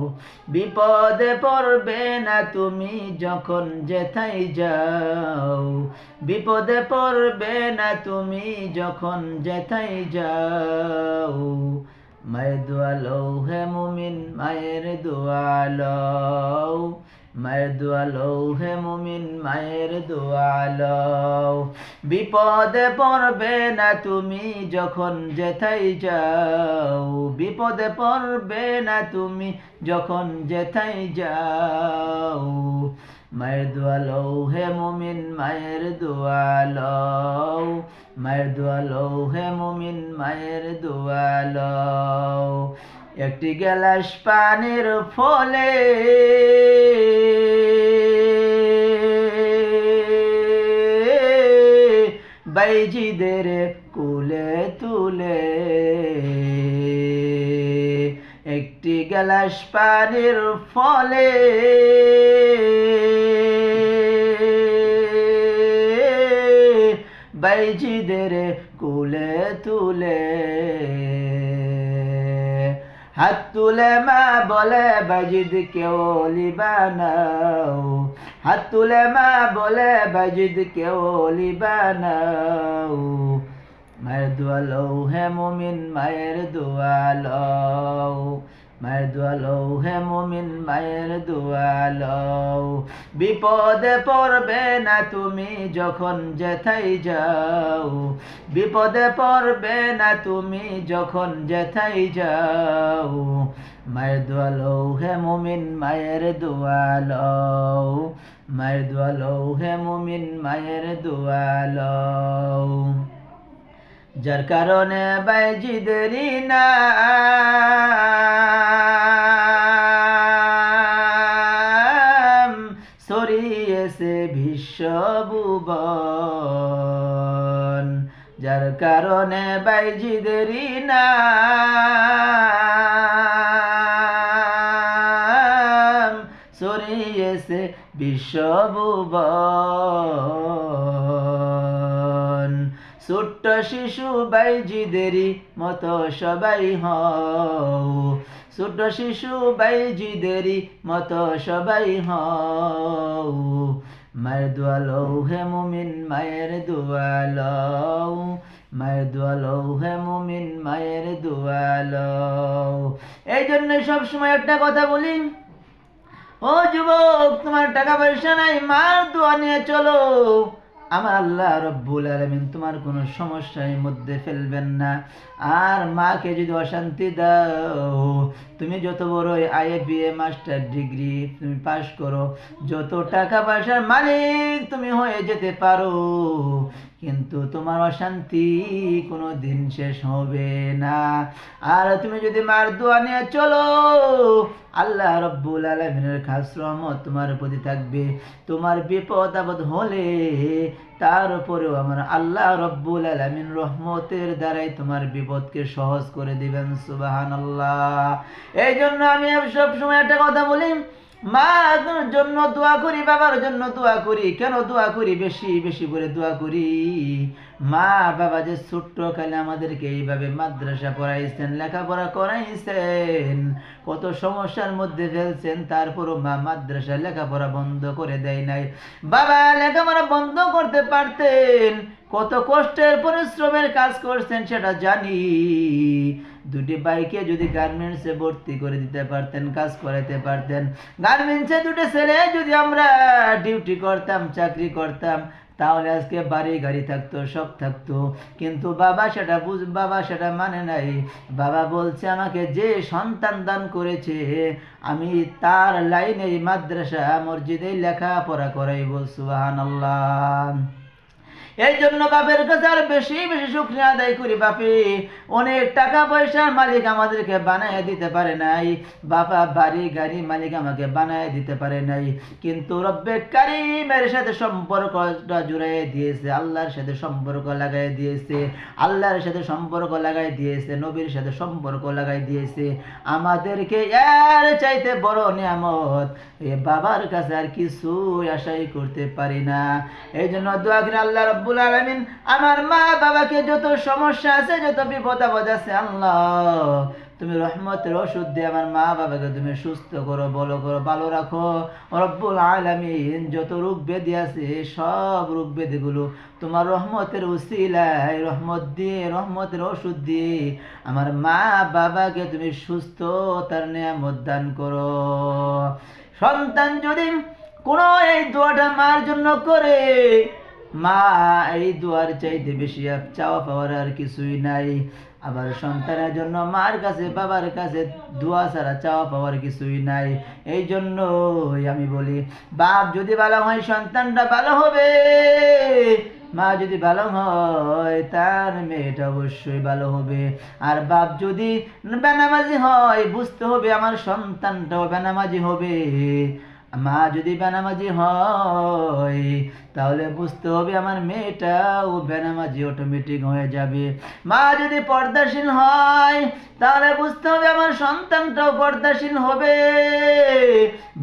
বিপদে পড়বে না তুমি যখন যেথায় যাও, বিপদে পড়বে না তুমি যখন যেথায় যাও। মায়ের দোয়া লও হে মুমিন, মায়ের দোয়া লও, মায়ের দোয়া লও হে মুমিন, মায়ের দোয়া লও, বিপদে পড়বে না তুমি যখন যেথায় যাও, বিপদে পড়বে না তুমি যখন যেথায় যাও। মায়ের দোয়া লও হে মুমিন, মায়ের দোয়া লও, মায়ের দোয়া লও হে মুমিন, মায়ের দোয়া লও। একটি গ্লাস পানির ফলে বাইজিদের কুলে তুলে, একটি গ্লাস পানির ফলে বাইজিদের কুলে তুলে, হাত তুলে মা বলে বাইজিদ কেউ ওলি বানাও, হাত তুলে মা বলে বাইজিদ কেউ ওলি বানাও। মায়ের দোয়া লও হে মুমিন, মায়ের দোয়া লও, মায়ের দোয়া লও হে মুমিন, মায়ের দোয়া লও, বিপদে পড়বে না তুমি যখন যেথায় যাও, বিপদে পড়বে না তুমি যখন যেথায় যাও। মায়ের দোয়া লও হে মুমিন, মায়ের দোয়া লও, মায়ের দোয়া লও হে মুমিন, মায়ের দোয়া লও। যার কারণে বাইজিদেরই নাম ছড়িয়েছে বিশ্বভুবন, যার কারণে বাইজিদেরই নাম ছড়িয়ে হয়েছে বিশ্বভুবন। ছোট্ট শিশু বাইজিদেরই মতো সবাই হও, ছোট্ট শিশু বাইজিদেরই মতো সবাই হও। মায়ের দোয়া লও হে মুমিন, মায়ের দোয়া লও, মায়ের দোয়া লও হে মুমিন, মায়ের দোয়া লও। এই জন্য সবসময় একটা কথা বলি, ও যুবক, তোমার টাকা পয়সা নাই, মার দোয়া নিয়ে চলো। আমার আল্লাহ রব্বুল আলামিন তোমার কোনো সমস্যার মধ্যে ফেলবেন না। আর মাকে যদি অশান্তি দাও, তুমি যত বড় IABA মাস্টার ডিগ্রি তুমি পাস করো, যত টাকা পয়সার মালিক তুমি হয়ে যেতে পারো, কিন্তু তোমার অশান্তি কোনো দিন শেষ হবে না। আর তুমি যদি মার দোয়া নিয়ে চলো, আল্লাহ রব্বুল আলামিনের খাস রহমত তোমার প্রতি থাকবে। তোমার বিপদ আপদ হলে তার উপরেও আমার আল্লাহ রব্বুল আলামিন রহমতের দ্বারাই তোমার বিপদকে সহজ করে দিবেন। সুবহানাল্লাহ। এই জন্য আমি সব সময় একটা কথা বলি, মার জন্য দোয়া করি, বাবার জন্য দোয়া করি। কেন দোয়া করি? বেশি বেশি করে দোয়া করি। মা বাবা যে ছোট্ট কালে আমাদেরকে এইভাবে মাদ্রাসা পড়াইছেন, লেখাপড়া করাইছেন, কত সমস্যার মধ্যে ফেলছেন, তারপরও মা মাদ্রাসা লেখাপড়া বন্ধ করে দেয় নাই। বাবা লেখাপড়া বন্ধ করতে পারতেন, কত কষ্টের পরিশ্রমের কাজ করছেন সেটা জানি। দুটি বাইকে যদি গার্মেন্টসে ভর্তি করে দিতে পারতেন, কাজ করাতে পারতেন, গার্মেন্টসে দুটো ছেলে যদি আমরা ডিউটি করতাম, চাকরি করতাম, তাহলে আজকে বাড়ি গাড়ি থাকতো, সব থাকতো। কিন্তু বাবা সেটা মানে নাই। বাবা বলছে, আমাকে যে সন্তান দান করেছে আমি তার লাইনে মাদ্রাসা মসজিদে লেখাপড়া করাইব। সুবহানাল্লাহ। এই জন্য বাপের কাছে আর বেশি বেশি শুকরিয়া আদায় করি। বাপে অনেক টাকা পয়সার মালিক আমাদেরকে বানায় দিতে পারে নাই, বাবা বাড়ি গাড়ি মালিক আমাকে বানায় দিতে পারে নাই, কিন্তু রব্বে কারিমের সাথে সম্পর্কটা জুড়াই দিয়েছে, আল্লাহর সাথে সম্পর্ক লাগাই দিয়েছে, আল্লাহর সাথে সম্পর্ক লাগাই দিয়েছে, নবীর সাথে সম্পর্ক লাগাই দিয়েছে। আমাদেরকে এর চাইতে বড় নিয়ামত এ বাবার কাছে আর কিছু আশাই করতে পারি না। এই জন্য দোয়া করি, আল্লাহ রব্বুল আলামিন আমার মা বাবাকে যত সমস্যা আছে, যত বিপদ আপদ আছে, আল্লাহ তুমি রহমতের ওষুধ দিয়ে আমার মা বাবাকে তুমি সুস্থ করো, বলো করো, ভালো রাখো। রব্বুল আলামিন যত রোগ ব্যাধি আছে সব রোগ ব্যাধিগুলো তোমার রহমতের উসিলায় রহমত দিয়ে, রহমতের ওষুধ দিয়ে আমার মা বাবাকে তুমি সুস্থতার নিয়ামত দান করো। সন্তান যদি কোনো এই দোয়াটা মার জন্য করে, মা এই দোয়ার চাইতে বেশি চাওয়া পাওয়ার আর কিছুই নাই। আবার সন্তানের জন্য মার কাছে বাবার কাছে দোয়া ছাড়া চাওয়া পাওয়ার কিছুই নাই। এই জন্য আমি বলি, বাপ যদি ভালো হয় সন্তানটা ভালো হবে, মা যদি ভালো হয় তার মেয়েটা অবশ্যই ভালো হবে। আর বাপ যদি বেনামাজি হয়, বুঝতে হবে আমার সন্তানটাও বেনামাজি হবে। মা যদি বেনামাজি হয় তাহলে বুঝতে হবে আমার মেয়েটাও বেনামাজি অটোমেটিক হয়ে যাবে। মা যদি পর্দাশীল হয় তাহলে বুঝতে হবে আমার সন্তানটাও পর্দাশীল হবে।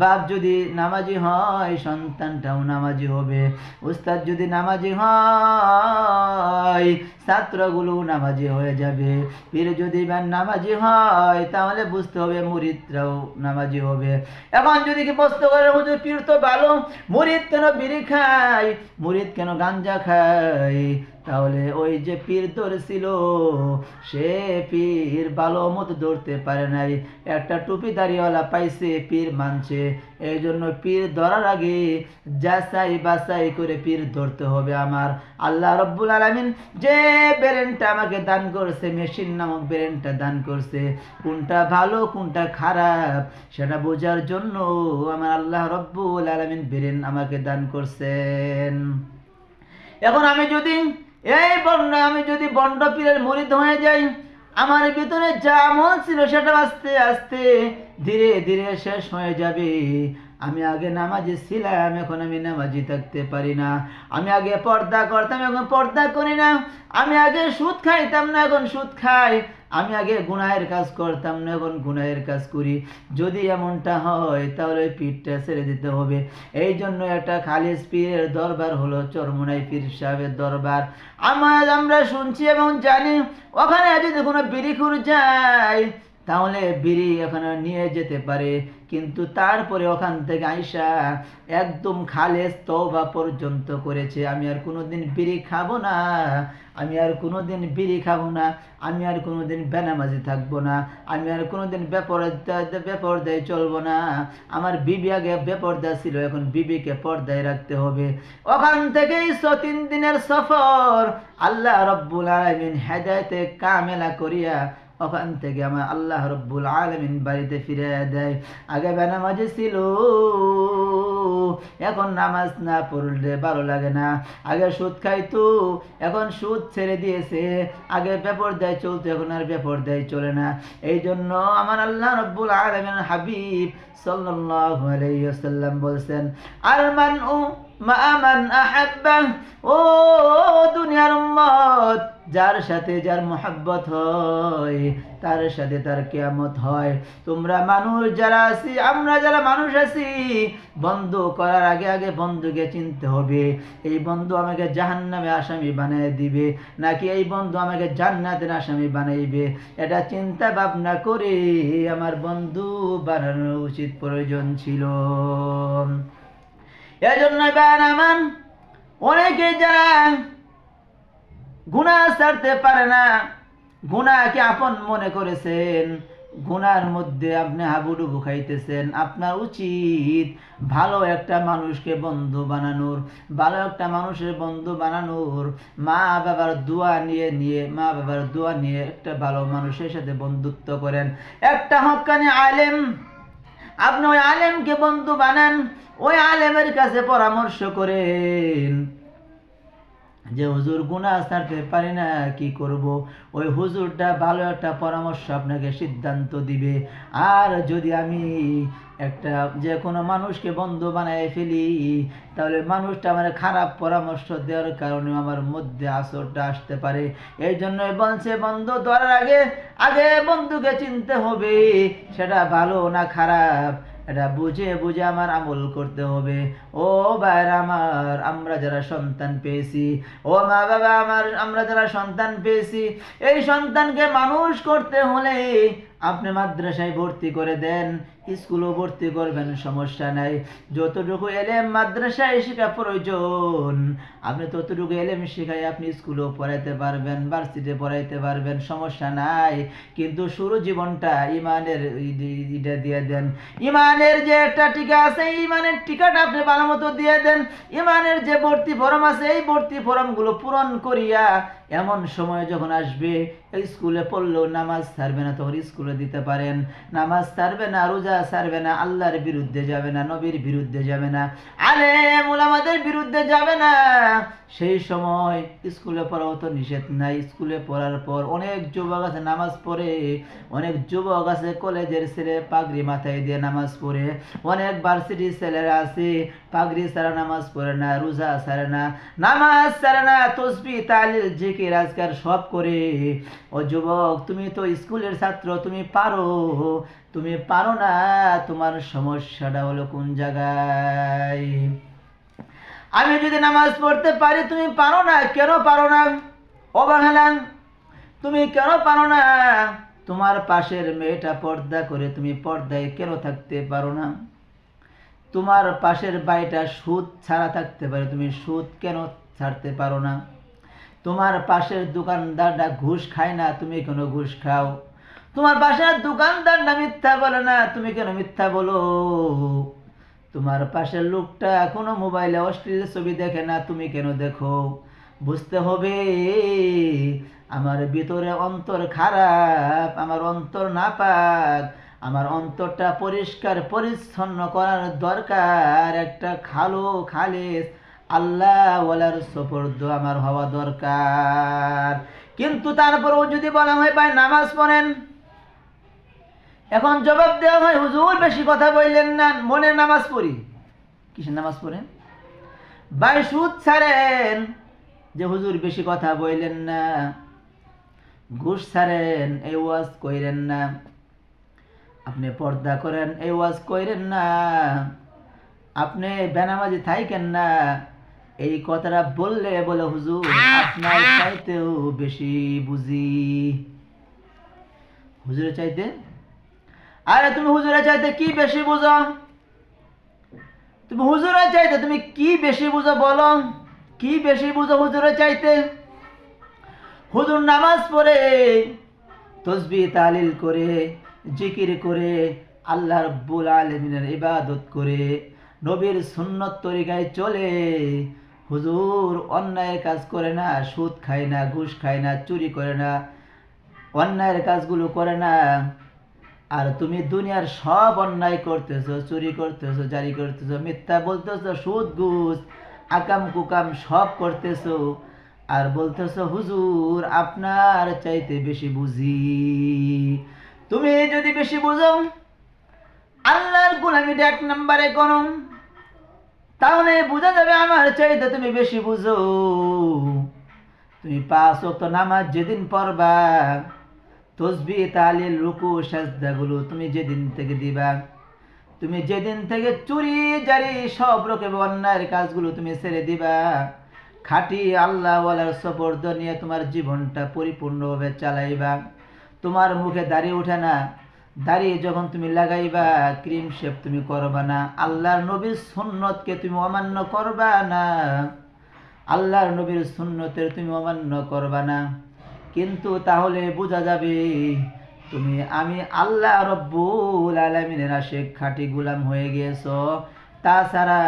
বাপ যদি নামাজি হয় সন্তানটাও নামাজি হবে। উস্তাদ যদি নামাজি হয় ছাত্রগুলো নামাজি হয়ে যাবে। পীর যদি নামাজি হয় তাহলে বুঝতে হবে মুরিদরাও নামাজি হবে। এখন যদি কি প্রশ্ন করে, হুজুর পীর তো ভালো, মুরিদ কেন বিড়ি খায়, মুরিদ কেন গাঞ্জা খায়? তাহলে ওই যে পীর ধরেছিল সে পীর ভালো মতো ধরতে পারে নাই, একটা টুপি দাড়িওয়ালা পাইছে, পীর মানছে। এই জন্য পীর ধরার আগে যাচাই বাছাই করে পীর ধরতে হবে। আমার আল্লাহ রব্বুল আলামিন যে ব্রেনটা আমাকে দান করছে, মেশিন নামক ব্রেনটা দান করছে, কোনটা ভালো কোনটা খারাপ সেটা বোঝার জন্য আমার আল্লাহ রব্বুল আলামিন ব্রেন আমাকে দান করছেন। এখন আমি যদি বন্ড পীরের মুরিদ হয়ে যাই, আমার ভিতরে যা আমল ছিল সেটা আস্তে আস্তে ধীরে ধীরে শেষ হয়ে যাবে। আমি আগে নামাজি ছিলাম, এখন আমি নামাজি থাকতে পারি না। আমি আগে পর্দা করতাম, এখন পর্দা করি না। আমি আগে সুদ খাইতাম না, এখন সুদ খাই। আমি আগে গুনাহের কাজ করতাম না, এখন গুনাহের কাজ করি। যদি এমনটা হয় তাহলে পিঠটা ছেড়ে দিতে হবে। এই জন্য একটা খালিস পীরের দরবার হলো চরমোনাই পীর সাহেবের দরবার। আমরা শুনছি এবং জানি ওখানে যদি কোনো বিড়িখুর যায় তাহলে বিড়ি ওখানে নিয়ে যেতে পারে, কিন্তু তারপরে ওখান থেকে আইসা একদম খালেস তওবা পর্যন্ত করেছে, আমি আর কোনোদিন বিড়ি খাবো না, আমি আর কোনোদিন বিড়ি খাবো না, আমি আর কোনোদিন বেনামাজি থাকবো না, আমি আর কোনোদিন বেপরদায় চলবো না। আমার বিবি আগে বেপরদা ছিল, এখন বিবিকে পর্দায় রাখতে হবে। ওখান থেকেই 3 দিনের সফর আল্লাহ রব্বুল আলামিন হেদায়েতে কামেলা করিয়া ওখান থেকে আমার আল্লাহ রব্বুল আলামিন বাড়িতে ফিরে দেয়। আগে বেনামাজি ছিল, এখন নামাজ না পড়লে ভালো লাগে না। আগে সুদ খাইতো, এখন সুদ ছেড়ে দিয়েছে। আগে বেপরদায় চলতো, এখন আর বেপরদায় চলে না। এই জন্য আমার আল্লাহ রব্বুল আলামিন হাবিব সাল্লাল্লাহু আলাইহি ওয়াসাল্লাম বলছেন, আল মানউ মা মান আহাব্বা। ও দুনিয়ার উম্মত, যার সাথে যার মোহাব্বত হয় তার সাথে তার কিয়ামত হয়। তোমরা মানুষ যারা আছি, আমরা যারা মানুষ আছি, বন্ধু করার আগে আগে বন্ধুকে চিনতে হবে। এই বন্ধু আমাকে জাহান্নামে আসামি বানিয়ে দিবে নাকি এই বন্ধু আমাকে জান্নাতের আসামি বানাইবে, এটা চিন্তা ভাবনা করে আমার বন্ধু বানানো উচিত, প্রয়োজন ছিল। এজন্য আমার অনেকে যারা গুনাহ ছাড়তে পারে না, গুনাহকে আপন মনে করেছেন, গুনার মধ্যে আপনি হাবুডুবু খাইতেছেন, আপনার উচিত ভালো একটা মানুষকে বন্ধু বানানোর, ভালো একটা মানুষের বন্ধু বানানোর, মা বাবার দোয়া নিয়ে একটা ভালো মানুষের সাথে বন্ধুত্ব করেন। একটা হক্কানি আলেম, আপনি ওই আলেমকে বন্ধু বানান, ওই আলেমের কাছে পরামর্শ করেন যে হুজুর গুনাহ ছাড়তে পারি না, কি করব। ওই হুজুরটা ভালো একটা পরামর্শ আপনাকে সিদ্ধান্ত দিবে। আর যদি আমি একটা যে কোনো মানুষকে বন্ধু বানায় ফেলি, তাহলে মানুষটা আমার খারাপ পরামর্শ দেওয়ার কারণে আমার মধ্যে আসরটা আসতে পারে। এই জন্যই বলছে বন্ধু ধরার আগে আগে বন্ধুকে চিনতে হবে, সেটা ভালো না খারাপ এটা বুঝে বুঝে আমার আমল করতে হবে। ও ভাইরা আমার, আমরা যারা সন্তান পেয়েছি, ও মা বাবা আমার, আমরা যারা সন্তান পেয়েছি, এই সন্তানকে মানুষ করতে হলে আপনি মাদ্রাসায় ভর্তি করে দেন, স্কুলও ভর্তি করবেন, সমস্যা নাই। যতটুকু এলেম মাদ্রাসায় শেখা প্রয়োজন, আপনি ততটুকু এলেম শেখাই আপনি স্কুলেও পড়াইতে পারবেন, ভার্সিটিতে পড়াইতে পারবেন, সমস্যা নাই। কিন্তু শুরু জীবনটা ইমানের এটা দিয়ে দেন। ইমানের যে একটা টিকা আছে, ইমানের টিকাটা আপনি ভালো মতো দিয়ে দেন। ইমানের যে ভর্তি ফরম আছে, এই ভর্তি ফরমগুলো পূরণ করিয়া এমন সময় যখন আসবে স্কুলে পড়লেও নামাজ ছাড়বে না, তখন স্কুলে দিতে পারেন। নামাজ ছাড়বে না, রোজা ছাড়বে না, আল্লাহর বিরুদ্ধে যাবে না, নবীর বিরুদ্ধে যাবে না, আলেম উলামাদের বিরুদ্ধে যাবে না, সেই সময় স্কুলে পড়াও তো নিষেধ নাই। স্কুলে পড়ার পর অনেক যুবক আছে নামাজ পড়ে, অনেক যুবক আছে কলেজের ছেলে পাগড়ি মাথায় দিয়ে নামাজ পড়ে, অনেক ভার্সিটির ছেলেরা আছে পাগড়ি ছাড়া নামাজ পড়ে না, রোজা ছাড়ে না, নামাজ ছাড়ে না, তসবিহ তাহলিল জিকির আজকার সব করে। ও যুবক, তুমি তো স্কুলের ছাত্র, তুমি পারো না। তোমার সমস্যাটা হলো কোন জায়গায়? আমি যদি নামাজ পড়তে পারি, তুমি পারো না, কেন পারো না? অবহেলা, তুমি কেন পারো না? তোমার পাশের মেয়েটা পর্দা করে, তুমি পর্দায় কেন থাকতে পারো না? তোমার পাশের বাড়িটা সুদ ছাড়া থাকতে পারে, তুমি সুদ কেন ছাড়তে পারো না? তোমার পাশের দোকানদারটা ঘুষ খায় না, তুমি কেন ঘুষ খাও? তোমার পাশের দোকানদার না মিথ্যা বলে না, তুমি কেন মিথ্যা বলো? তোমার পাশের লোকটা কোনো মোবাইলে অশ্লীল ছবি দেখে না, তুমি কেন দেখো? বুঝতে হবে আমার ভিতরে অন্তর খারাপ, আমার অন্তর নাপাক, আমার অন্তরটা পরিষ্কার পরিচ্ছন্ন করার দরকার। একটা খালেস আল্লাহ ওয়ালার সুপুর্দ আমার হওয়া দরকার। কিন্তু তারপরেও যদি বলা হয় ভাই নামাজ পড়েন, এখন জবাব দেওয়া হয় হুজুর বেশি কথা বললেন না, মনে নামাজ পড়ি। কিসের নামাজ পড়েন ভাই? সুদ ছাড়েন, যে হুজুর বেশি কথা বললেন না। ঘুষ ছাড়েন এই ওয়াজ কইরেন না, আপনি পর্দা করেন এই ওয়াজ কইরেন না, আপনি বেনামাজি থাইকেন না, এই কথাটা বললে বলে হুজুর আপনার চাইতেও বেশি বুঝি। হুজুরের চাইতে, আরে তুমি হুজুরের চাইতে কি বেশি বুঝো? তুমি হুজুরের চাইতে তুমি কি বেশি বুঝো বলো? কি বেশি বুঝো হুজুরের চাইতে? হুজুর নামাজ পড়ে, তসবিহ তাহলিল করে, জিকির করে, আল্লাহ রাব্বুল আলামিনের ইবাদত করে, নবীর সুন্নত তরিকায় চলে। হুজুর অন্যায়ের কাজ করে না, সুদ খায় না, ঘুষ খায় না, চুরি করে না, অন্যায়ের কাজগুলো করে না। আর তুমি দুনিয়ার সব অন্যায় করতেছো, চুরি করতেছো, জারি করতেছো, মিথ্যা বলতেছো, সুদ ঘুষ আকাম কুকাম সব করতেছো, আর বলতেছো হুজুর আপনার চাইতে বেশি বুঝি। তুমি যদি বেশি বুঝো, আল্লাহর গোলামিটা 1 নম্বরে করো, তাহলে বোঝা যাবে আমার চাইতে তুমি বেশি বুঝো। তুমি 5 ওয়াক্ত নামাজ যেদিন পড়বা, তসবিহ তাহলিল রুকু সাজদাগুলো তুমি যেদিন থেকে দিবা, তুমি যেদিন থেকে চুরি জারি সব রকম অন্যায়ের কাজগুলো তুমি ছেড়ে দিবা, খাঁটি আল্লাহ ওয়ালার সপর্দ নিয়ে তোমার জীবনটা পরিপূর্ণভাবে চালাইবা, তোমার মুখে দাড়ি ওঠে না, দাড়ি যখন তুমি লাগাইবা ক্রিম শেভ তুমি করবা না, আল্লাহর নবীর সুন্নতকে তুমি অমান্য করবা না, আল্লাহর নবীর সুন্নতের তুমি অমান্য করবা না, কিন্তু তাহলে বোঝা যাবে তুমি আমি আল্লাহ রব্বুল আলামিনের আশিক খাঁটি গোলাম হয়ে গেছো। তাছাড়া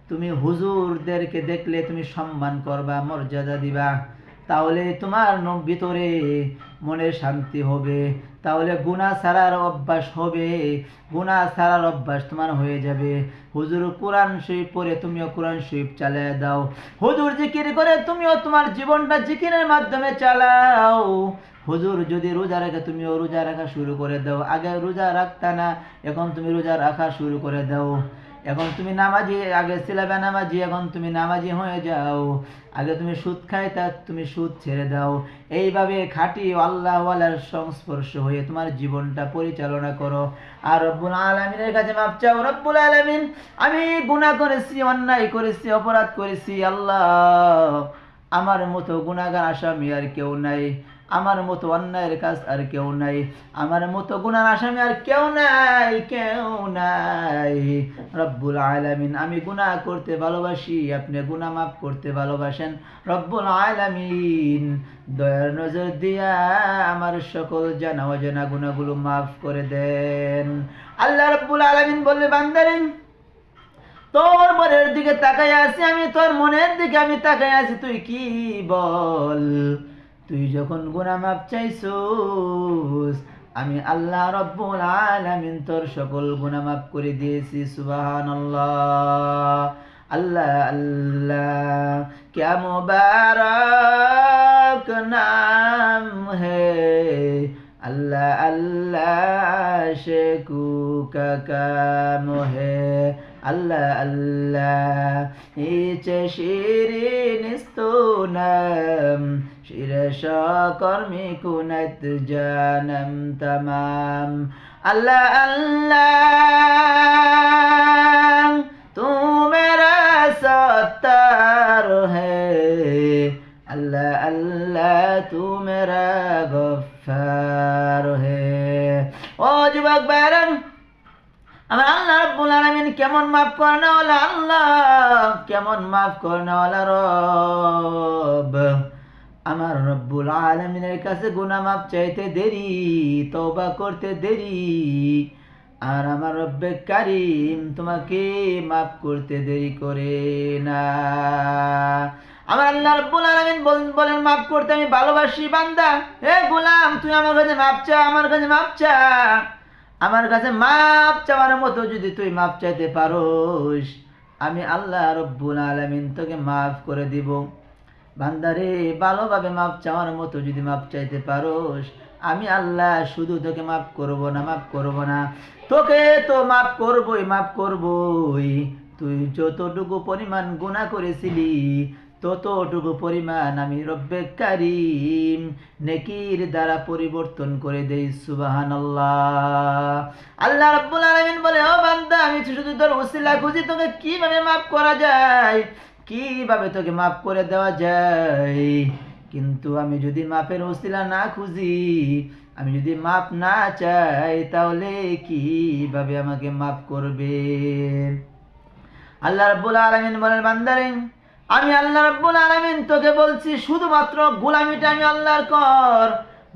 তুমি হুজুরদেরকে দেখলে তুমি সম্মান করবা, মর্যাদা দিবা, তাহলে তোমার ভিতরে মনে শান্তি হবে, তাহলে গুনাহ ছাড়ার অভ্যাস হবে, গুনাহ ছাড়ার অভ্যাস তোমার হয়ে যাবে। হুজুর কোরআন শরীফ পড়ে তুমিও কোরআন শরীফ চালিয়ে দাও, হুজুর জিকির করে তুমিও তোমার জীবনটা জিকিরের মাধ্যমে চালাও। হুজুর যদি রোজা রাখে তুমিও রোজা রাখা শুরু করে দাও, আগে রোজা রাখতা না, এখন তুমি রোজা রাখা শুরু করে দাও। এখন তুমি নামাজি, আগে ছিলে বেনামাজি, এখন তুমি নামাজি হয়ে যাও। আগে তুমি সুদ খাইতা, তুমি সুদ ছেড়ে দাও। এইভাবে খাঁটি আল্লাহওয়ালার সংস্পর্শ হয়ে তোমার জীবনটা পরিচালনা করো, আর রব্বুল আলামিনের কাছে মাপ চাও। রব্বুল আলামিন, আমি গুনাহ করেছি, অন্যায় করেছি, অপরাধ করেছি, আল্লাহ আমার মতো গুনাহগার আসামি আর কেউ নাই, আমার মতো অন্যায়ের কাজ আর কেউ নাই, আমার মতো গুনার আসামি আর কেউ নাই, কেউ নাই। রব্বুল আলামিন, আমি গুনাহ করতে ভালোবাসি, আপনি গুনাহ মাফ করতে ভালোবাসেন। রব্বুল আলামিন, দয়ার নজর দিয়া আমার সকল জানা অজানা গুনাহগুলো মাফ করে দেন। আল্লাহ রব্বুল আলামিন বললে, বান্দারে তোর মনের দিকে তাকাই আছি আমি, তোর মনের দিকে আমি তাকাই আছি, তুই কি বল? তুই যখন গুনাহ মাফ চাইছস, আমি আল্লাহ রব্বুল আলামিন তোর সকল গুনাহ মাফ করে দিয়েছি। সুবহানাল্লাহ। আল্লাহ আল্লাহ क्या मुबारक नाम है, अल्लाह अल्लाह शेकू का काम है, আল্লাহ আল্লাহ ইচ্ছে শিরিন স্তোনাম শিরশ কর্মী কুনত জানম তমাম। আল্লাহ আল্লাহ তু মেরা সত্তার হ্যায়, আল্লাহ আল্লাহ তু মেরা গফফার হ্যায়। ও যুবক ভাইরা, আমার আল্লাহ রাব্বুল আলামিন কেমন মাফ করনেওয়ালা আল্লাহ, কেমন মাফ করনেওয়ালা রব। আমার রব্বুল আলামিনের কাছে গুনাহ মাফ চাইতে দেরি, তওবা করতে দেরি, আর আমার রব্বে কারীম তোমাকে মাফ করতে দেরি করে না। আমার আল্লাহ রাব্বুল আলামিন বলেন, মাফ করতে আমি ভালোবাসি। বান্দা, হে গোলাম, তুই আমার কাছে মাফ চা, আমার কাছে মাফ চা। আমার কাছে মাপ চাওয়ার মতো যদি তুই মাপ চাইতে পারোস, আমি আল্লাহ রব্বুল আলামিন তোকে মাফ করে দিব। বান্দারে, ভালোভাবে মাপ চাওয়ার মতো যদি মাপ চাইতে পারোস, আমি আল্লাহ শুধু তোকে মাফ করব না, মাফ করব না, তোকে তো মাফ করবই, মাফ করবই। তুই যতটুকু পরিমাণ গুনাহ করেছিলি, ততটুকু পরিমাণ আমি রব্বে কারিম নেকির দ্বারা পরিবর্তন করে দেই। সুবহানাল্লাহ। আল্লাহ রাব্বুল আলামিন বলে, ও বান্দা, আমি শুধু তোর ওসিলা খুঁজি, তোকে কিভাবে মাফ করা যায়, কিভাবে তোকে মাফ করে দেওয়া যায়। কিন্তু আমি যদি মাফের ওসিলা না খুঁজি, আমি যদি মাপ না চাই, তাহলে কিভাবে আমাকে মাফ করবে? আল্লাহ রাব্বুল আলামিন বলেন, বান্দারে, আমি আল্লাহ রাব্বুল আলামিন তোকে বলছি শুধুমাত্র গোলামিটা আমি আল্লাহর কর,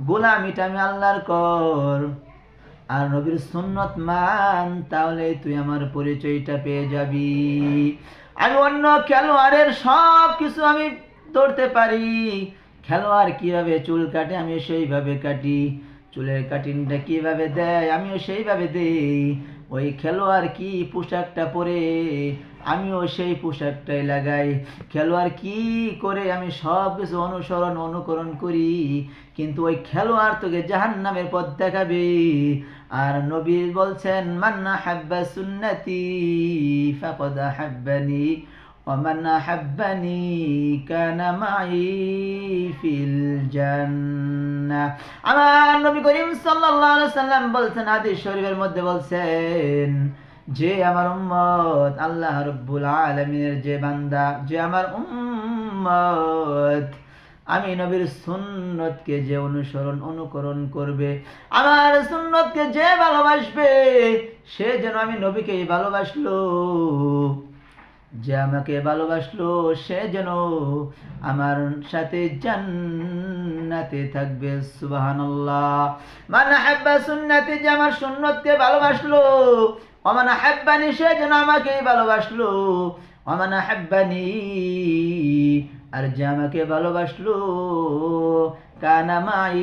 গোলামিটা আমি আল্লাহর কর, আর নবীর সুন্নত মান, তাহলে তুই আমার পরিচয়টা পেয়ে যাবি। আমি অন্য খেলোয়াড়ের সব কিছু আমি ধরতে পারি। খেলোয়াড় কিভাবে চুল কাটে আমি সেইভাবে কাটি, চুলের কাটিংটা কিভাবে দেয় আমিও সেইভাবে দেই। ওই খেলোয়াড় কি পোশাকটা পরে আমিও সেই পোশাকটাই লাগাই। খেলোয়াড় কি করে আমি সব কিছু অনুকরণ করি। কিন্তু ওই খেলোয়াড় তোকে জাহান্নামের পথ দেখাবে। আর নবী বলছেন, মান আহাব্বা সুন্নতি ফাকাদ আহাব্বানি ওয়া মান আহাব্বানি কানা মাই ফিল জান্নাহ। আমার নবী করিম সাল্লাল্লাহু আলাইহি সাল্লাম বলছেন, হাদিস শরীফের মধ্যে বলছেন, যে আমার উম্মত, আল্লাহ রাব্বুল আলামিনের যে বান্দা, যে আমার উম্মত, আমি নবীর সুন্নতকে যে অনুকরণ করবে, আমার সুন্নতকে যে ভালোবাসবে, সে যেন আমি নবীকেই ভালোবাসলো। যে আমাকে ভালোবাসলো সে যেন আমার সাথে জান্নাতে থাকবে। সুবহানাল্লাহ। মান আহাব্বা সুন্নতি, যে আমার সুন্নতকে ভালোবাসলো, ওয়া মান আহাব্বানি, সে যেন আমাকেই ভালোবাসলো, ওয়া মান আহাব্বানি, আর যে আমাকে ভালোবাসলো, কানা মাই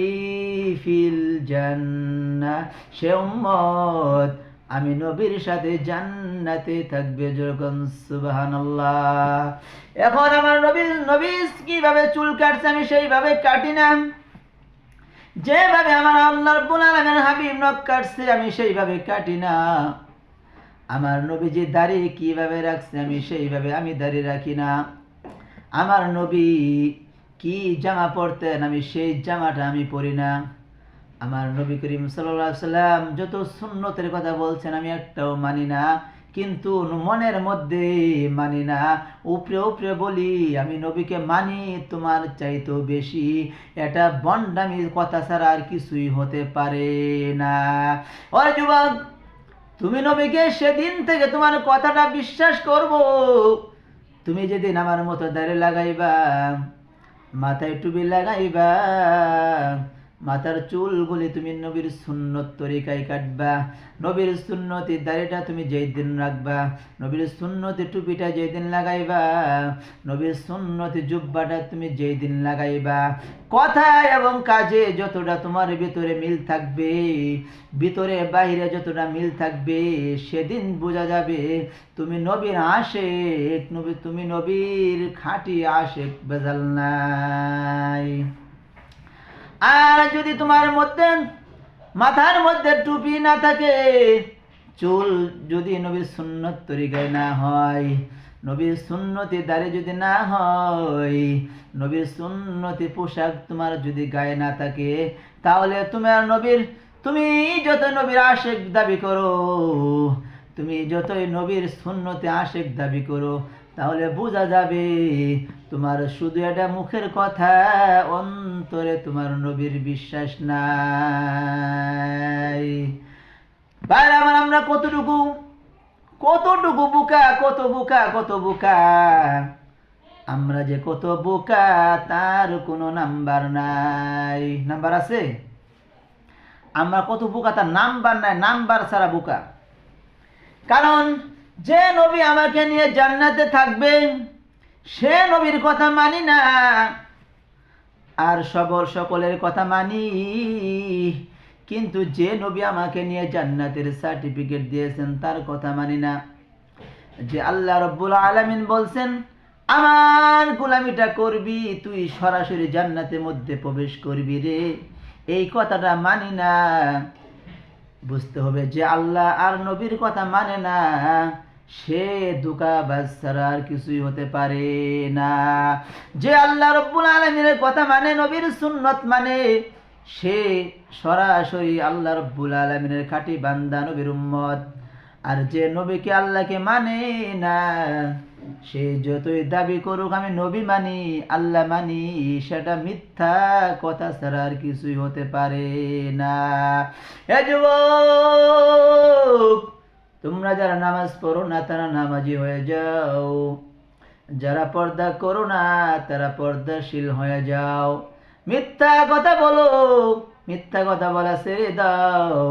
ফিল জান্নাহ, সে উম্মত আমি নবীর সাথে জান্নাতে থাকবে। যখন সুবহানাল্লাহ। এখন আমার নবী কিভাবে চুল কাটছে আমি সেইভাবে কাটি না, যেভাবে আমার আল্লাহ রাব্বুল আলামিন হাবিব নখ কাটছে আমি সেইভাবে কাটি না। আমার নবী যে দাড়ি কিভাবে রাখছে আমি সেইভাবে আমি দাড়ি রাখি না। আমার নবী কি জামা পরতেন আমি সেই জামাটা আমি পরি না। আমার নবী করিম সাল্লাল্লাহু আলাইহি সাল্লাম যত সুন্নতের কথা বলছেন আমি একটাও মানি না, কিন্তু মনের মধ্যে মানি না। উপরে উপরে বলি আমি নবীকে মানি তোমার চাইতেও বেশি। এটা বন্ডামির কথা ছাড়া আর কিছুই হতে পারে না। ও যুবক, তুমি নবীকে সেদিন থেকে তোমার কথাটা বিশ্বাস করব, তুমি যেদিন আমার মতো দাড়ি লাগাইবা, মাথায় টুপি লাগাইবা, মাথার চুলগুলি তুমি নবীর সুন্নত তরিকায় কাটবা, নবীর সুন্নতি দাড়িটা তুমি যেই দিন রাখবা, নবীর সুন্নতি টুপিটা যেই দিন লাগাইবা, নবীর সুন্নতি জুব্বাটা তুমি যেই দিন লাগাইবা, কথায় এবং কাজে যতটা তোমার ভিতরে মিল থাকবে, ভিতরে বাইরে যতটা মিল থাকবে, সেদিন বোঝা যাবে তুমি নবীর আশেক, তুমি নবীর খাঁটি আশেক, বেজাল নাই। আর যদি তোমার মধ্যে মাথার মধ্যে টুপি না থাকে, চুল যদি নবীর সুন্নত তরিকায় না হয়, নবীর সুন্নতি দাড়ি যদি না হয়, নবীর সুন্নতি পোশাক তোমার যদি গায়ে না থাকে, তাহলে তুমি যত নবীর আশেক দাবি করো, তুমি যতই নবীর সুন্নতে আশেক দাবি করো, তাহলে বোঝা যাবে তোমার শুধু এটা মুখের কথা, অন্তরে তোমার নবীর বিশ্বাস নাই। ভাই আমার, আমরা কতটুকু বোকা, আমরা যে কত বোকা তার কোনো নাম্বার নাই। নাম্বার আছে? আমরা কত বোকা তার নাম্বার নাই, নাম্বার ছাড়া বোকা। কারণ যে নবী আমাকে নিয়ে জান্নাতে থাকবেন সে নবীর কথা মানি না, আর সকলের কথা মানি, কিন্তু যে নবী আমাকে নিয়ে জান্নাতের সার্টিফিকেট দিয়েছেন তার কথা মানি না। যে আল্লাহ রাব্বুল আলামিন বলছেন আমার গোলামিটা করবি তুই সরাসরি জান্নাতের মধ্যে প্রবেশ করবি রে, এই কথাটা মানি না। বুঝতে হবে যে আল্লাহ আর নবীর কথা মানে না, সে ধোঁকাবাজ ছাড়া আর কিছুই হতে পারে না। যে আল্লাহ রাব্বুল আলামিনের কথা মানে, নবীর সুন্নত মানে, সে সরাসরি আল্লাহ রাব্বুল আলামিনের খাঁটি বান্দা, নবীর উম্মত। আর যে নবীকে, আল্লাহকে মানে না, সে যতই দাবি করুক আমি নবী মানি, আল্লাহ মানি, সেটা মিথ্যা কথা ছাড়া আর কিছুই হতে পারে না। এ যুবক, তোমরা যারা নামাজ পড়ো না তারা নামাজি হয়ে যাও, যারা পর্দা করো না তারা পর্দাশীল হয়ে যাও। মিথ্যা কথা বলো, মিথ্যা কথা বলা ছেড়ে দাও।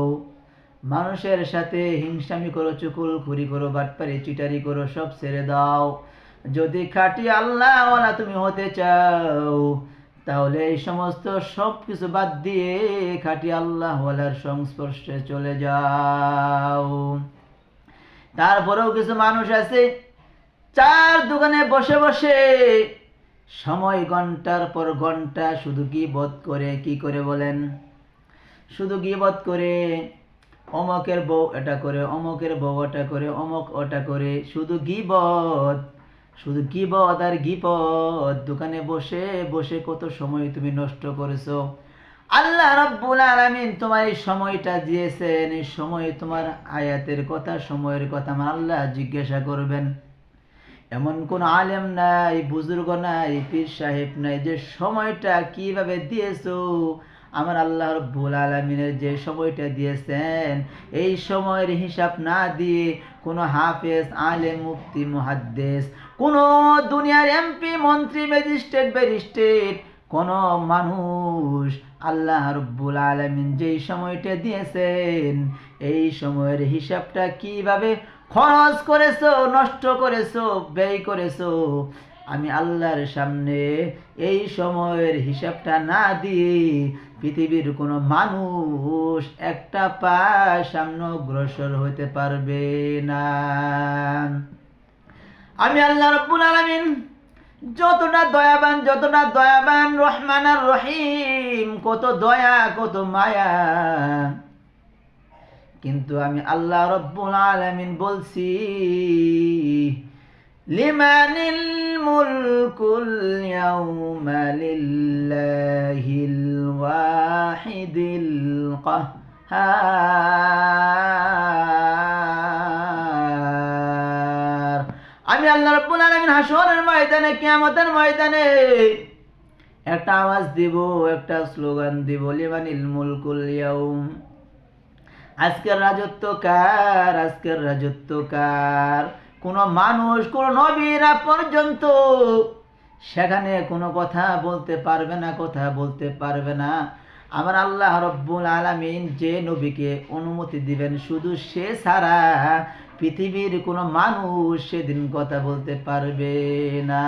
মানুষের সাথে হিংসামি করো, চুগলখড়ি করো, বাটপারি চিটারি করো, সব ছেড়ে দাও। যদি খাঁটি আল্লাহওয়ালা তুমি হতে চাও, তাহলে এই সমস্ত সব কিছু বাদ দিয়ে খাঁটি আল্লাহওয়ালার সংস্পর্শে চলে যাও। তারপরেও কিছু মানুষ আছে চার দোকানে বসে বসে সময় ঘন্টার পর ঘন্টা শুধু গীবত করে। কি করে বলেন? শুধু গীবত করে। অমকের বউ এটা করে, অমকের বউ ওটা করে, অমক ওটা করে, শুধু গীবত, শুধু গীবত আর গীবত। দোকানে বসে বসে কত সময় তুমি নষ্ট করেছো। আল্লাহ রাব্বুল আলামিন তোমার এই সময়টা দিয়েছেন, এই সময় তোমার আয়াতের কথা, সময়ের কথা আমার আল্লাহ জিজ্ঞাসা করবেন। এমন কোন আলেম নাই, বুজুর্গ নাই, পীর সাহেব নাই যে সময়টা কিভাবে দিয়েছো। আমার আল্লাহ রাব্বুল আলামিনের যে সময়টা দিয়েছেন, এই সময়ের হিসাব না দিয়ে কোনো হাফেজ, আলেম, মুফতি, মুহাদ্দিস, কোনো দুনিয়ার এমপি, মন্ত্রী, ম্যাজিস্ট্রেট, ব্যারিস্ট্রেট, কোন মানুষ আল্লাহ রাব্বুল আলামিন যেই সময়টা দিয়েছেন, এই সময়ের হিসাবটা কিভাবে খরচ করেছো, নষ্ট করেছো, ব্যয় করেছো, আমি আল্লাহর সামনে এই সময়ের হিসাবটা না দিয়ে পৃথিবীর কোনো মানুষ একটা পা সামনে অগ্রসর হতে পারবে না। আমি আল্লাহ রাব্বুল আলামিন যতটা দয়াবান, যতটা দয়াবান, রহমান আর রহিম, কত দয়া, কত মায়া। কিন্তু আমি আল্লাহ রাব্বুল আলামিন বলছি, লিমানিল মুলকুল ইয়াউমা লিল্লাহিল ওয়াহিদিল কাহ্হার। আমি আল্লাহ রাব্বুল আলামিন হাসরের ময়দানে, কিয়ামতের ময়দানে একটা আওয়াজ দিব, একটা স্লোগান দিব, লিমানিল মুলকুল ইয়াউম, আজকের রাজত্ব কার, আজকের রাজত্ব কার। কোন মানুষ, কোন নবীরা পর্যন্ত সেখানে কোনো কথা বলতে পারবে না, কথা বলতে পারবে না। আমার আল্লাহ রাব্বুল আলামিন যে নবীকে অনুমতি দিবেন, শুধু সে ছাড়া পৃথিবীর কোনো মানুষ সেদিন কথা বলতে পারবে না।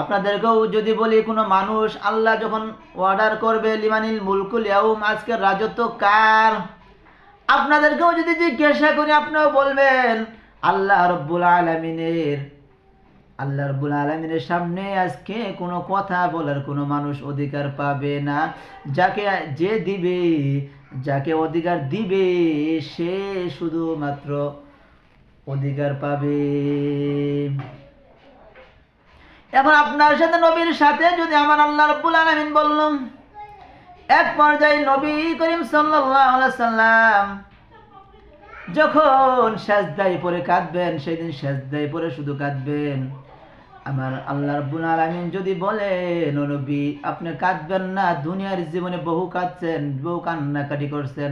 আপনাদেরকেও যদি বলি, কোনো মানুষ আল্লাহ যখন অর্ডার করবে লিমানিল মুলকুল ইয়াউম, আজকের রাজত্ব কার, আপনাদেরকেও যদি জিজ্ঞাসা করি, আপনারাও বলবেন আল্লাহ রাব্বুল আলামিনের। আল্লাহ রাব্বুল আলামিনের সামনে আজকে কোনো কথা বলার কোনো মানুষ অধিকার পাবে না। যাকে যে দিবে, যাকে অধিকার দিবে, সে শুধুমাত্র অধিকার পাবে। এখন আপনার সাথে, নবীর সাথে যদি আমার আল্লাহ রাব্বুল আলামিন বললাম, এক পর্যায়ে নবী করিম সাল্লাল্লাহু আলাইহি সাল্লাম যখন সাজদায় পড়ে কাঁদবেন, সেদিন সাজদায় পড়ে শুধু কাঁদবেন। আমার আল্লাহ রাব্বুল আলামিন যদি বলেন, ও নবী আপনি কাঁদবেন না, দুনিয়ার জীবনে বহু কাঁদছেন, বহু কান্নাকাটি করছেন,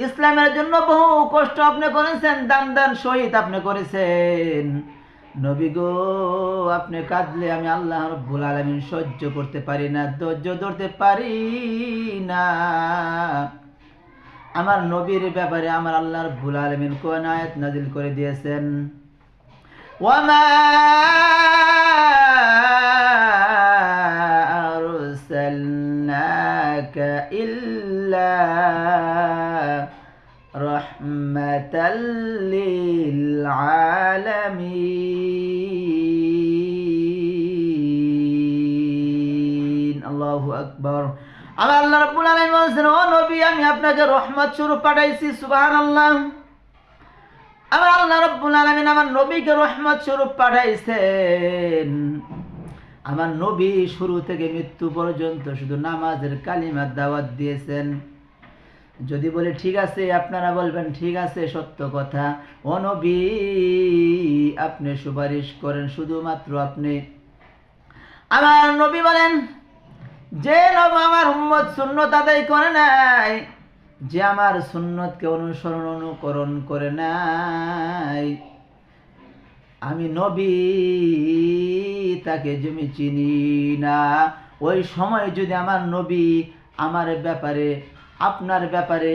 ইসলামের জন্য বহু কষ্ট আপনি করেছেন, দান শহীদ আপনি করেছেন, নবী গো আপনি কাঁদলে আমি আল্লাহ রাব্বুল আলামিন সহ্য করতে পারি না, ধৈর্য ধরতে পারি না। আমার নবীর ব্যাপারে আমার আল্লাহ রাব্বুল আলামিন কোন আয়াত নাযিল করে দিয়েছেন, ওয়ামা আরসালনাকা ইল্লা রাহমাতাল লিল আলামিন। আল্লাহু আকবার। আমার আল্লাহ রাব্বুল আলামিন বলেছেন, ও নবী আমি আপনাকে রহমত স্বরূপ পাঠাইছি। সুবহানাল্লাহ। আমার আল্লাহ রাব্বুল রাব্বুল আলামিন আমার নবীকে রহমত স্বরূপ পাঠাইছেন। আমার নবী শুরু থেকে মৃত্যু পর্যন্ত শুধু নামাজের কালিমার দাওয়াত দিয়েছেন। যদি বলে ঠিক আছে, আপনারা বলবেন ঠিক আছে, সত্য কথা, ও নবী আপনি সুপারিশ করেন, শুধুমাত্র আপনি। আমার নবী বলেন, যে নবী আমার উম্মত সুন্নত আদায় করে নাই, যে আমার সুন্নতকে অনুসরণ অনুকরণ করে নাই, আমি নবী তাকে আমি চিনি না। ওই সময় যদি আমার নবী আমার ব্যাপারে, আপনার ব্যাপারে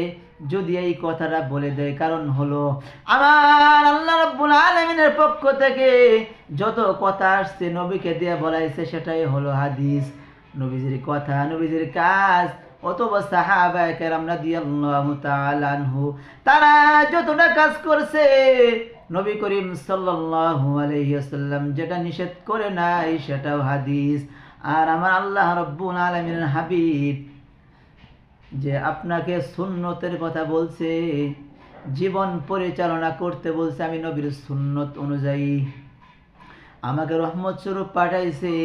যদি এই কথাটা বলে দেয়, কারণ হলো আমার আল্লাহ রাব্বুল আলামিনের পক্ষ থেকে যত কথা আসছে নবীকে দিয়ে বলাইছে, সেটাই হলো হাদিস। নবীজির কথা, নবীজির কাজ, অথবা সাহাবায়ে কেরাম রাদিয়াল্লাহু তাআলা আনহু তারা যতটা কাজ করছে, নবী করিম সাল্লাল্লাহু আলাইহি ওয়াসাল্লাম যেটা নিষেধ করে নাই সেটাও হাদিস। আর আমার আল্লাহ রাব্বুল আলামিনের হাবিব যে আপনাকে সুন্নতের কথা বলছে, জীবন পরিচালনা করতে বলছে, আমি নবীর সুন্নত অনুযায়ী আমাকে রহমত স্বরূপ পাঠাইছে।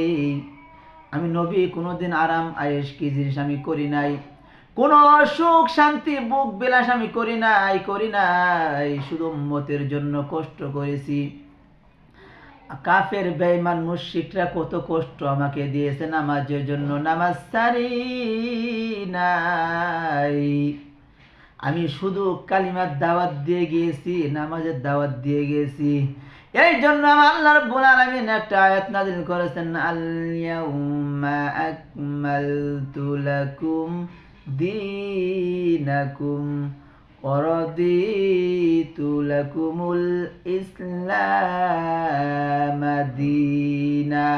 আমি নবী কোনোদিন আরাম আয়েশ কি জিনিস আমি করি নাই, কোনো সুখ শান্তি বুক বিলাস আমি করি নাই, শুধু উম্মতের জন্য কষ্ট করেছি। কাফের বেঈমান মুশরিকরা কত কষ্ট আমাকে দিয়েছে নামাজের জন্য, নামাজ ছাড়ি নাই। আমি শুধু কালিমার দাওয়াত দিয়ে গিয়েছি, নামাজের দাওয়াত দিয়ে গিয়েছি। এই জন্য আমার আল্লাহ রাব্বুল আলামিন একটা আয়াত নাযিল করেছেন, আল ইয়াউমা আকমালতু লাকুম দীনাকুম ওয়া রাদিতু লাকুমুল ইসলাম দীনা।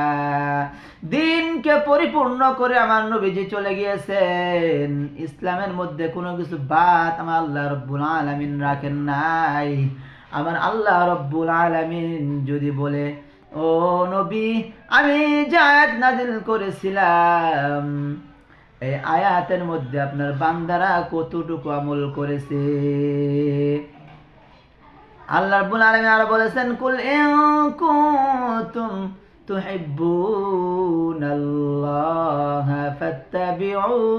দিনকে পরিপূর্ণ করে আমার নবীজি চলে গিয়েছেন। ইসলামের মধ্যে কোনো কিছু বাদ আমার আল্লাহ রাব্বুল আলামিন রাখেন নাই। আমার আল্লাহ রাব্বুল আলামিন যদি বলে, ও নবী আমি যে আয়াত নাযিল করেছিলাম, এই আয়াতের মধ্যে আপনার বান্দারা কতটুকু আমল করেছে। আল্লাহ রাব্বুল আলামিন আরো বলেছেন, কুল ইন কুনতুম তুহিব্বুনাল্লাহ ফাত্তাবিউনি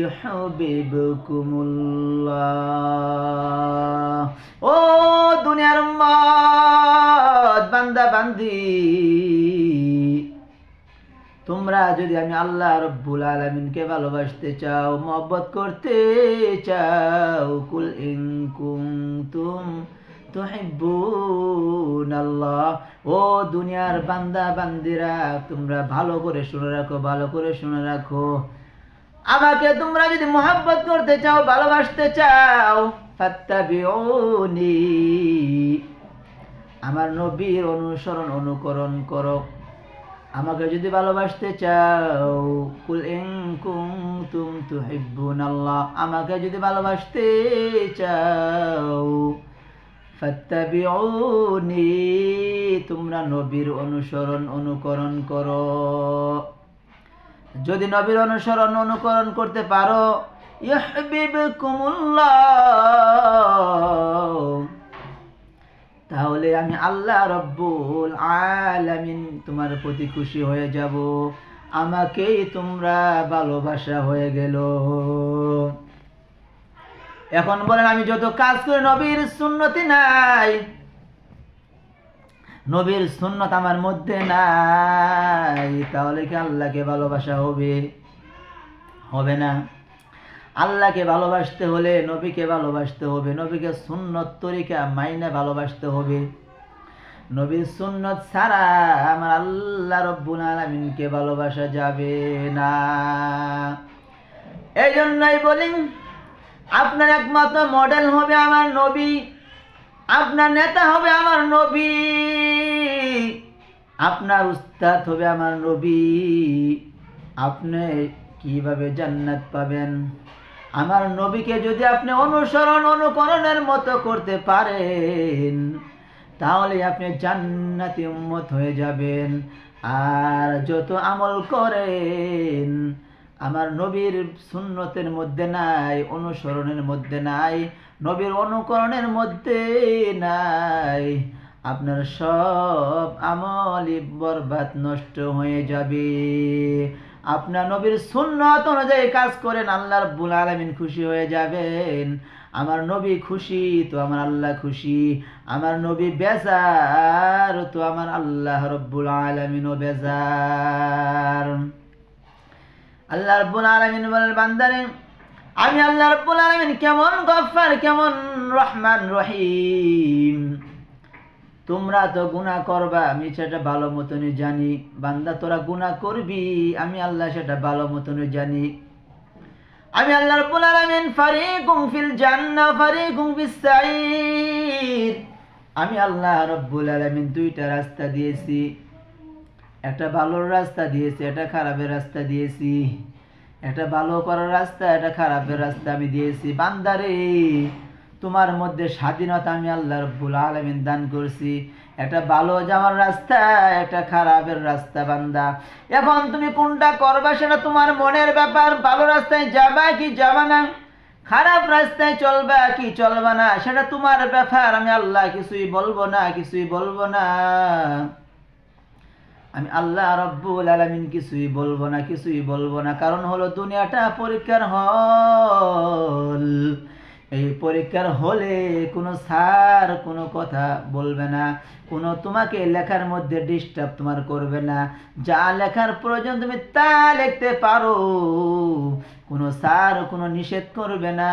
ইউহিব্বুকুমুল্লাহ। ও দুনিয়ার উম্মত, বান্দা বান্দি, তোমরা যদি আমি আল্লাহ রাব্বুল আলামিনকে ভালোবাসতে চাও, মহব্বত করতে চাও, কুল ইন কুনতুম তুহিব্বুনাল্লাহ, ও দুনিয়ার বান্দা বান্দিরা, তোমরা ভালো করে শুনে রাখো, ভালো করে শুনে রাখো, আমাকে তোমরা যদি মহব্বত করতে চাও, ভালোবাসতে চাও, ফাত্তাবিউনি, আমার নবীর অনুসরণ অনুকরণ করো। আমাকে যদি ভালোবাসতে চাও, কুল ইন কুনতুম তুহিব্বুনাল্লাহ, আমাকে যদি ভালোবাসতে চাও, ফাত্তাবিউনি, তোমরা নবীর অনুসরণ অনুকরণ করো। যদি নবীর অনুসরণ অনুকরণ করতে পারো, ইউহিব্বুকুমুল্লাহ, তাহলে আমি আল্লাহ রাব্বুল আলামিন তোমার প্রতি খুশি হয়ে যাব, আমাকেই তোমরা ভালোবাসা হয়ে গেল। এখন বলেন, আমি যত কাজ করি নবীর সুন্নতি নাই, নবীর সুন্নত আমার মধ্যে নাই, তাহলে কি আল্লাহকে ভালোবাসা হবে? হবে না। আল্লাহকে ভালোবাসতে হলে নবীকে ভালোবাসতে হবে, নবীকে সুন্নত তরিকা মাইনে ভালোবাসতে হবে। নবীর সুন্নত ছাড়া আমার আল্লাহ রাব্বুল আলামিনকে ভালোবাসা যাবে না। এই জন্যই বলি, আপনার একমাত্র মডেল হবে আমার নবী, আপনার নেতা হবে আমার নবী, আপনার উস্তাদ হবে আমার নবী। আপনি কিভাবে জান্নাত পাবেন? আমার নবীকে যদি আপনি অনুসরণ অনুকরণের মতো করতে পারেন, তাহলে আপনি জান্নাতি উম্মত হয়ে যাবেন। আর যত আমল করেন আমার নবীর সুন্নতের মধ্যে নাই, অনুসরণের মধ্যে নাই, নবীর অনুকরণের মধ্যে নাই, আপনার সব আমলই বরবাদ নষ্ট হয়ে যাবে। আপনার নবীর সুন্নত অনুযায়ী কাজ করেন, আল্লাহ রাব্বুল আলামিন খুশি হয়ে যাবেন। আমার নবী খুশি তো আমার আল্লাহ খুশি, আমার নবী বেজার তো আমার আল্লাহ রাব্বুল আলামিনও বেজার। আল্লাহ রাব্বুল আলামিন বলেন, বান্দারে আমি আল্লাহ রাব্বুল আলামিন কেমন গফফার, কেমন রহমান রহিম। তোমরা তো গুনাহ করবা, আমি সেটা ভালো মতনই জানি। বান্দা তোরা গুনাহ করবি, আমি আল্লাহ সেটা ভালো মতনই জানি। আমি আল্লাহ রাব্বুল আলামিন ফারিকুম ফিল জান্নাহ ফারিকুম ফিস সাঈর। আমি আল্লাহ রাব্বুল আলামিন দুইটা রাস্তা দিয়েছি, একটা ভালোর রাস্তা দিয়েছি, একটা খারাপের রাস্তা দিয়েছি। একটা ভালো করার রাস্তা, একটা খারাপের রাস্তা আমি দিয়েছি। বান্দারে তোমার মধ্যে স্বাধীনতা আমি আল্লাহ রাব্বুল আলামিন দান করছি, একটা ভালো যাওয়ার রাস্তা, একটা খারাপের রাস্তা। বান্দা এখন তুমি কোনটা করবা সেটা তোমার মনের ব্যাপার। ভালো রাস্তায় যাবা কি যাবা না, খারাপ রাস্তায় চলবা কি চলবা না, সেটা তোমার ব্যাপার। আমি আল্লাহ কিছুই বলবো না, কিছুই বলবো না। আমি আল্লাহ রাব্বুল আলামিন কিছুই বলবো না, কিছুই বলবো না। কারণ হলো দুনিয়াটা পরীক্ষার হল। এই পরীক্ষার হলে কোনো স্যার কোনো কথা বলবে না, কোনো তোমাকে লেখার মধ্যে ডিস্টার্ব তোমার করবে না। যা লেখার প্রয়োজন তুমি তা লিখতে পারো, কোনো স্যার কোনো নিষেধ করবে না,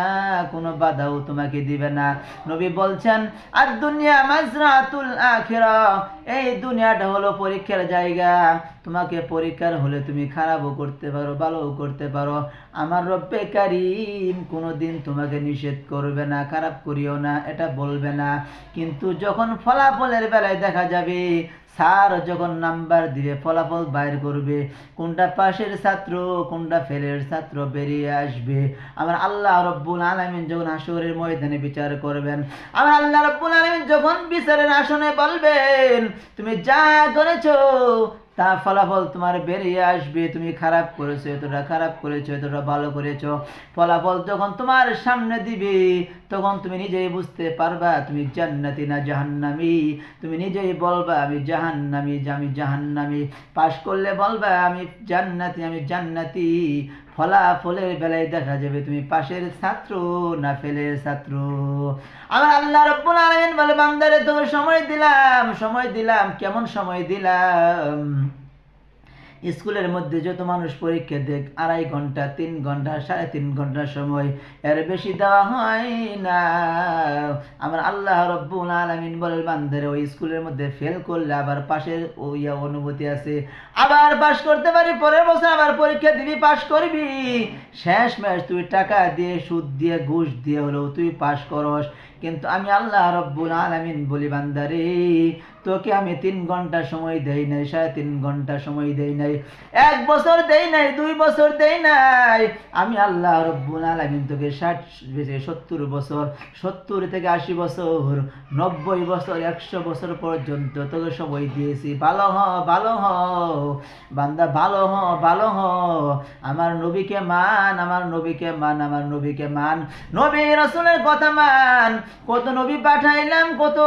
কোনো বাধাও তোমাকে দিবে না। নবী বলছেন, আর দুনিয়া মাজরাতুল আখিরাহ, এই দুনিয়াটা হলো পরীক্ষার জায়গা। তোমাকে পরীক্ষার হলে তুমি খারাপও করতে পারো, ভালোও করতে পারো। আমার রব্বে কারীম কোনোদিন তোমাকে নিষেধ করবে না, খারাপ করিও না এটা বলবে না। কিন্তু যখন ফলাফলের বেলায় দেখা যাবে, স্যার যখন নাম্বার দিবে, ফলাফল বাইর করবে, কোনটা পাশের ছাত্র কোনটা ফেলের ছাত্র বেরিয়ে আসবে। আমার আল্লাহ রাব্বুল আলামিন যখন হাসরের ময়দানে বিচার করবেন, আমার আল্লাহ রাব্বুল আলামিন যখন বিচারের আসনে বলবেন, তুমি যা করেছো তা ফলাফল তোমার বেরিয়ে আসবে। তুমি খারাপ করেছো, এতটা খারাপ করেছো, এতটা ভালো করেছো। ফলাফল যখন তোমার সামনে দিবে, তখন তুমি নিজেই বুঝতে পারবা তুমি জান্নাতি না জাহান্নামী। তুমি নিজেই বলবা আমি জাহান্নামী, আমি জাহান্নামী। পাশ করলে বলবা আমি জান্নাতি, আমি জান্নাতি। ফলাফলের বেলায় দেখা যাবে তুমি পাশের ছাত্র না ফেলের ছাত্র। আমার আল্লাহ রাব্বুল আলামিন বলে, বান্দারে তোকে সময় দিলাম, সময় দিলাম। কেমন সময় দিলাম? স্কুলের মধ্যে যত মানুষ পরীক্ষা দেখ 2.5 ঘন্টা, 3 ঘন্টা, 3.5 ঘন্টা সময়, এর বেশি দেওয়া হয় না। আমার আল্লাহ রাব্বুল আলামিন বলেন, বান্দারে ওই স্কুলের মধ্যে ফেল করলে আবার পাশের ওই অনুভূতি আছে, আবার পাশ করতে পারি, পরের বছর আবার পরীক্ষা দিবি, পাশ করবি। শেষ ম্যাচ তুই টাকা দিয়ে, সুদ দিয়ে, ঘুষ দিয়ে হলেও তুই পাশ করস। কিন্তু আমি আল্লাহ রাব্বুল আলামিন বলি, বান্দারে তোকে আমি 3 ঘন্টা সময় দেই নাই, 3.5 ঘন্টা সময় দেই নাই, 1 বছর দেই নাই, 2 বছর দেই নাই। আমি আল্লাহ রাব্বুল আলামিন তোকে 70 বছর, 70 থেকে 80 বছর, 90 বছর, 100 বছর পর্যন্ত তোকে সময় দিয়েছি। ভালো হ, ভালো হ বান্দা, ভালো হ, ভালো হ। আমার নবীকে মান, আমার নবীকে মান, আমার নবীকে মান। নবী রাসূলের কথা মান। কত নবী পাঠাইলাম, কত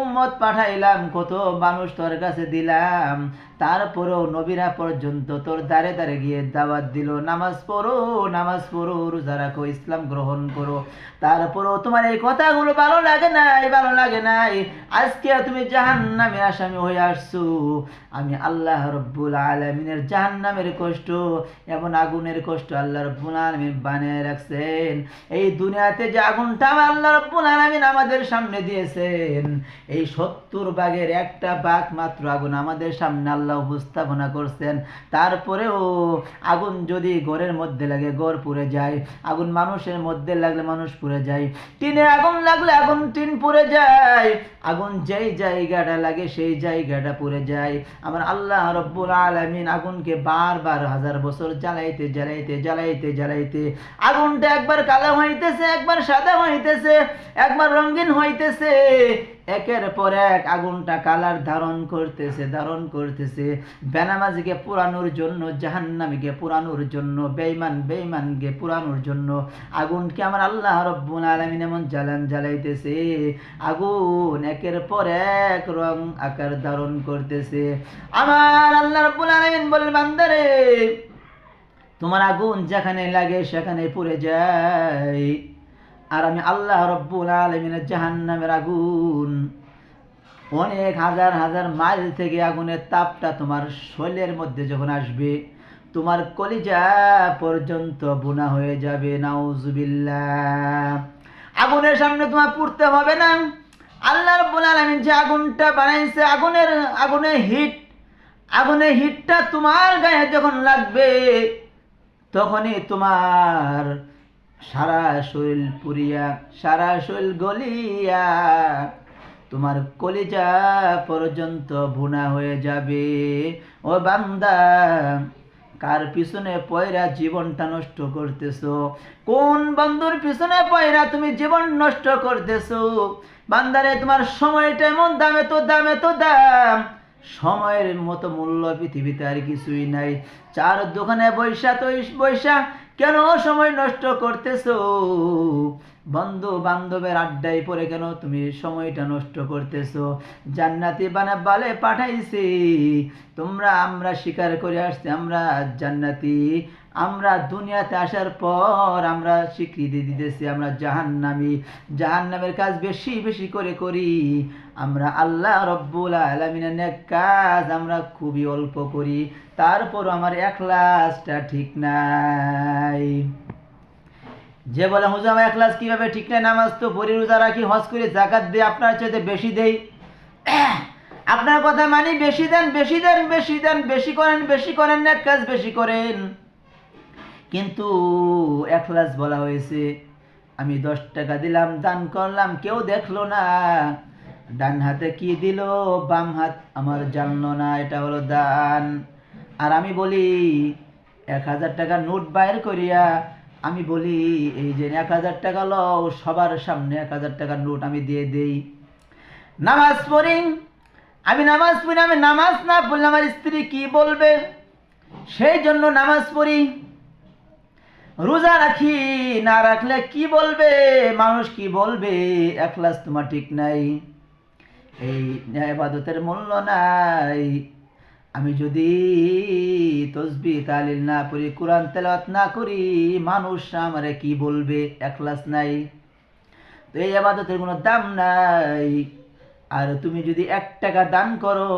উম্মত পাঠাইলাম, কত মানুষ তোর কাছে দিলাম, তারপরেও নবীরা পর্যন্ত তোর দ্বারে দ্বারে গিয়ে দাওয়াত দিল, নামাজ পড়ো, নামাজ পড়ো, রোজা রাখো, ইসলাম গ্রহণ করো। তারপরেও তোমার এই কথাগুলো ভালো লাগে নাই, ভালো লাগে নাই। আজকে তুমি জাহান্নামের আসামি হয়ে আসছো। আমি আল্লাহ রাব্বুল আলামিনের জাহান্নামের কষ্ট এবং আগুনের কষ্ট আল্লাহ রাব্বুল আলামিন বানিয়ে রাখছেন। এই দুনিয়াতে যে আগুনটা আল্লাহ রাব্বুল আলামিন আমাদের সামনে দিয়েছেন, এই 70 ভাগের 1 ভাগ মাত্র আগুন আমাদের সামনে আল্লাহ উপস্থাপনা করছেন। তারপরেও আগুন যদি ঘরের মধ্যে লাগে ঘর পুড়ে যায়, আগুন মানুষের মধ্যে লাগলে মানুষ পুড়ে যায়, টিনে আগুন লাগলে আগুন টিন পুড়ে যায়, আগুন যেই জায়গাটা লাগে সেই জায়গাটা পুড়ে যায়। আমার আল্লাহ রাব্বুল আলামিন আগুনকে বারবার 1000 বছর জ্বালাইতে জ্বালাইতে জ্বালাইতে জ্বালাইতে আগুনটা একবার কালো হইতেছে, একবার সাদা হইতেছে, একবার রঙিন হইতেছে, একের পর এক আগুনটা কালার ধারণ করতেছে বেনামাজিকে পুরানোর জন্য, জাহান্নামীকে পুরানোর জন্য, বেঈমানকে পুরানোর জন্য আগুনকে আমার আল্লাহ রব্বুল আলামিন এমন জ্বালাইতেছে। আগুন একের পর এক রং আকার ধারণ করতেছে। আমার আল্লাহ রব্বুল আলামিন বলেন, বান্দারে তোমার আগুন যেখানে লাগে সেখানে পুড়ে যায়, আর আমি আল্লাহ রব্বুল আলামিনের জাহান্নামের আগুন অনেক হাজার হাজার মাইল থেকে আগুনের তাপটা তোমার শরীরের মধ্যে যখন আসবে তোমার কলিজা পর্যন্ত বুনা হয়ে যাবে। নাউজুবিল্লাহ। আগুনের সামনে তোমার পুড়তে হবে না। আল্লাহ রাব্বুল আলামিন যে আগুনটা বানাইছে, আগুনের হিটটা তোমার গায়ে যখন লাগবে তখনই তোমার সারা শরীর পুরিয়া, সারা শরীর গলিয়া তোমার কলিজা পর্যন্ত ভুনা হয়ে যাবে। ও বান্দা, কার পিছনে পয়রা জীবনটা নষ্ট করতেছো? কোন বন্ধুর পিছনে পয়রা তুমি জীবন নষ্ট করতেছো? বান্দারে, তোমার সময়টা এমন দাম, এত দাম, সময়ের মতো মূল্য পৃথিবীতে আর কিছুই নাই। চার দোকানে বৈশা কেন সময় নষ্ট করতেছো? বন্ধু বান্ধবের আড্ডায় পড়ে কেন তুমি সময়টা নষ্ট করতেছো? জান্নাতি বালে পাঠাইছি, আমরা স্বীকার করে আসছি আমরা জান্নাতি। আমরা দুনিয়াতে আসার পর আমরা স্বীকৃতি দিতেছি আমরা জাহান্নামের কাজ বেশি বেশি করে করি। আমরা আল্লাহ রব্বুল আলামিনের নেক কাজ আমরা খুবই অল্প করি, তারপর আমার ইখলাসটা ঠিক নাই। যে বলে হুজুর আমার ইখলাস কিভাবে ঠিক নাই? নামাজ তো পড়ি, রোজা রাখি, হজ করি, যাকাত দিই, আপনার চাইতে বেশি দেই। আপনার কথা মানি, বেশি দেন, বেশি করেন নেক কাজ বেশি করেন, কিন্তু ইখলাস বলা হয়েছে আমি 10 টাকা দিলাম, দান করলাম, কেউ দেখলো না, ডান হাতে কি দিল, বাম হাত আমার জানলো না, এটা হলো দান। আর আমি বলি 1000 টাকা নোট বাইর করিয়া আমি বলি এই যে 1000 টাকা লও, সবার সামনে 1000 টাকার নোট আমি দিয়ে দেই। নামাজ পড়ি, আমি নামাজ না পড়লে আমার স্ত্রী কি বলবে, সেই জন্য নামাজ পড়ি। রোজা রাখি, না রাখলে কি বলবে, মানুষ কি বলবে? ইখলাস তোমার ঠিক নাই, এই ইবাদতের মূল্য নাই। আমি যদি তসবিহ তাহলিল না পড়ি, কোরআন তেলাওয়াত না করি, মানুষ আমারে কি বলবে? ইখলাস নাই, তো এই ইবাদতের কোনো দাম নাই। আর তুমি যদি 1 টাকা দান করো,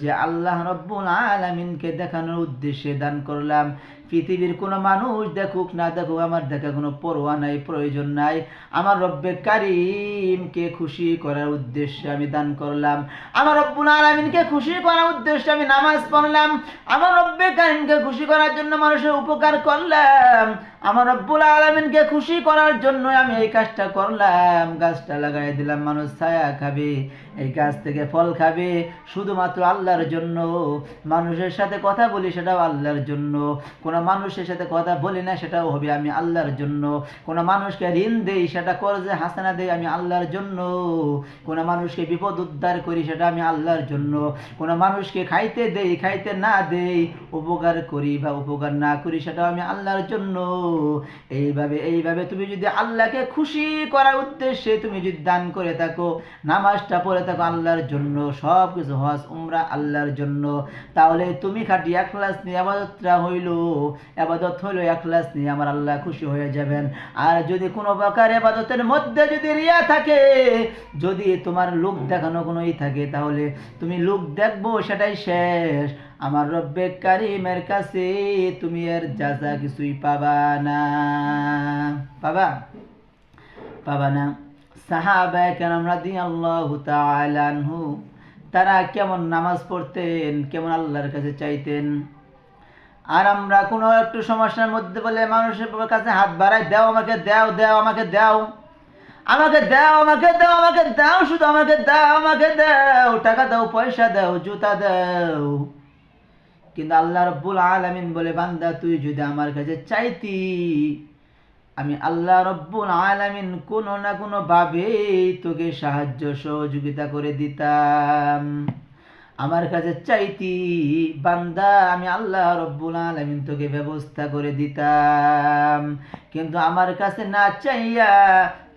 যে আল্লাহ রব্বুল আলামিনকে দেখানোর উদ্দেশ্যে দান করলাম, পৃথিবীর কোনো মানুষ দেখুক না দেখুক আমার দেখা কোনো পরোয়া নাই, প্রয়োজন নাই, আমার রব্বে কারিমকে খুশি করার উদ্দেশ্যে আমি দান করলাম, আমার রব্বুল আলামিনকে খুশি করার উদ্দেশ্যে আমি নামাজ পড়লাম, আমার রব্বে কারিমকে খুশি করার জন্য মানুষের উপকার করলাম, আমার রব্বুল আলামিনকে খুশি করার জন্য আমি এই কাজটা করলাম, গাছটা লাগাই দিলাম, মানুষ ছায়া খাবে, এই গাছ থেকে ফল খাবে, শুধুমাত্র আল্লাহর জন্য। মানুষের সাথে কথা বলি, সেটাও আল্লাহর জন্য। কোনো মানুষের সাথে কথা বলি না, সেটাও হবে আমি আল্লাহর জন্য। কোনো মানুষকে ঋণ দেই, সেটা কর্জে হাসানা দেই, আমি আল্লাহর জন্য। কোনো মানুষকে বিপদ উদ্ধার করি, সেটা আমি আল্লাহর জন্য। কোনো মানুষকে খাইতে দেই, খাইতে না দেই, উপকার করি বা উপকার না করি, সেটাও আমি আল্লাহর জন্য। এইভাবে তুমি যদি আল্লাহকে খুশি করার উদ্দেশ্যে তুমি যদি দান করে থাকো, নামাজটা পড়ে থাকো আল্লাহর জন্য, সব কিছু হজ উমরা আল্লাহর জন্য, তাহলে তুমি খাঁটি ইখলাস নিয়ে ইবাদত হইলো ইখলাস নিয়ে আমার আল্লাহ খুশি হয়ে যাবেন। আর যদি কোনো প্রকার ইবাদতের মধ্যে যদি রিয়া থাকে, যদি তোমার লোক দেখানো কোনোই থাকে, তাহলে তুমি লোক দেখবো, সেটাই শেষ। আমার রব্বে কারিমের কাছে তুমি এর যাজা কিছুই পাবা না। সাহাবায়ে কেরাম রাদিয়াল্লাহু তাআলা আনহু, তারা কেমন নামাজ পড়তেন, কেমন আল্লাহর কাছে চাইতেন। আর আমরা কোনো একটু সমস্যার মধ্যে বলে মানুষের কাছে হাত বাড়াই, দাও আমাকে, দাও, শুধু আমাকে দাও, টাকা দাও, পয়সা দাও, জুতা দাও। কিন্তু আল্লাহ রাব্বুল আলামিন বলে, বান্দা তুই যদি আমার কাছে চাইতি, আমি আল্লাহ রব্বুল আলামিন কোনো না কোনো ভাবে তোকে সাহায্য সহযোগিতা করে দিতাম। আমার কাছে চাইতি বান্দা, আমি আল্লাহ রব্বুল আলামিন তোকে ব্যবস্থা করে দিতাম। কিন্তু আমার কাছে না চাইয়া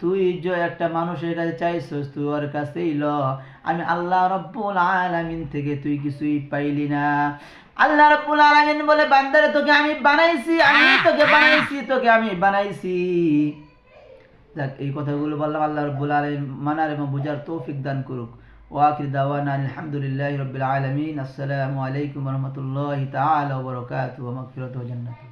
তুই যে একটা মানুষের কাছে চাইছস, তুই ওর কাছেই ল। আমি আল্লাহ রব্বুল আলামিন থেকে তুই কিছুই পাইলি না। আল্লাহ রাব্বুল আলামিন বলে, বান্দারে তোকে আমি বানাইছি, তোকে আমি বানাইছি। যাক, এই কথাগুলো বললাম, আল্লাহ রাব্বুল আলামিন মানার এবং বুঝার তৌফিক দান করুক। ওয়া আখির দাওয়ানা আলহামদুলিল্লাহি রাব্বিল আলামিন। আসসালামু আলাইকুম ওয়া রাহমাতুল্লাহি তাআলা ওয়া বারাকাতুহু ওয়া মাগফিরাতুহু ওয়া জান্নাতুহু।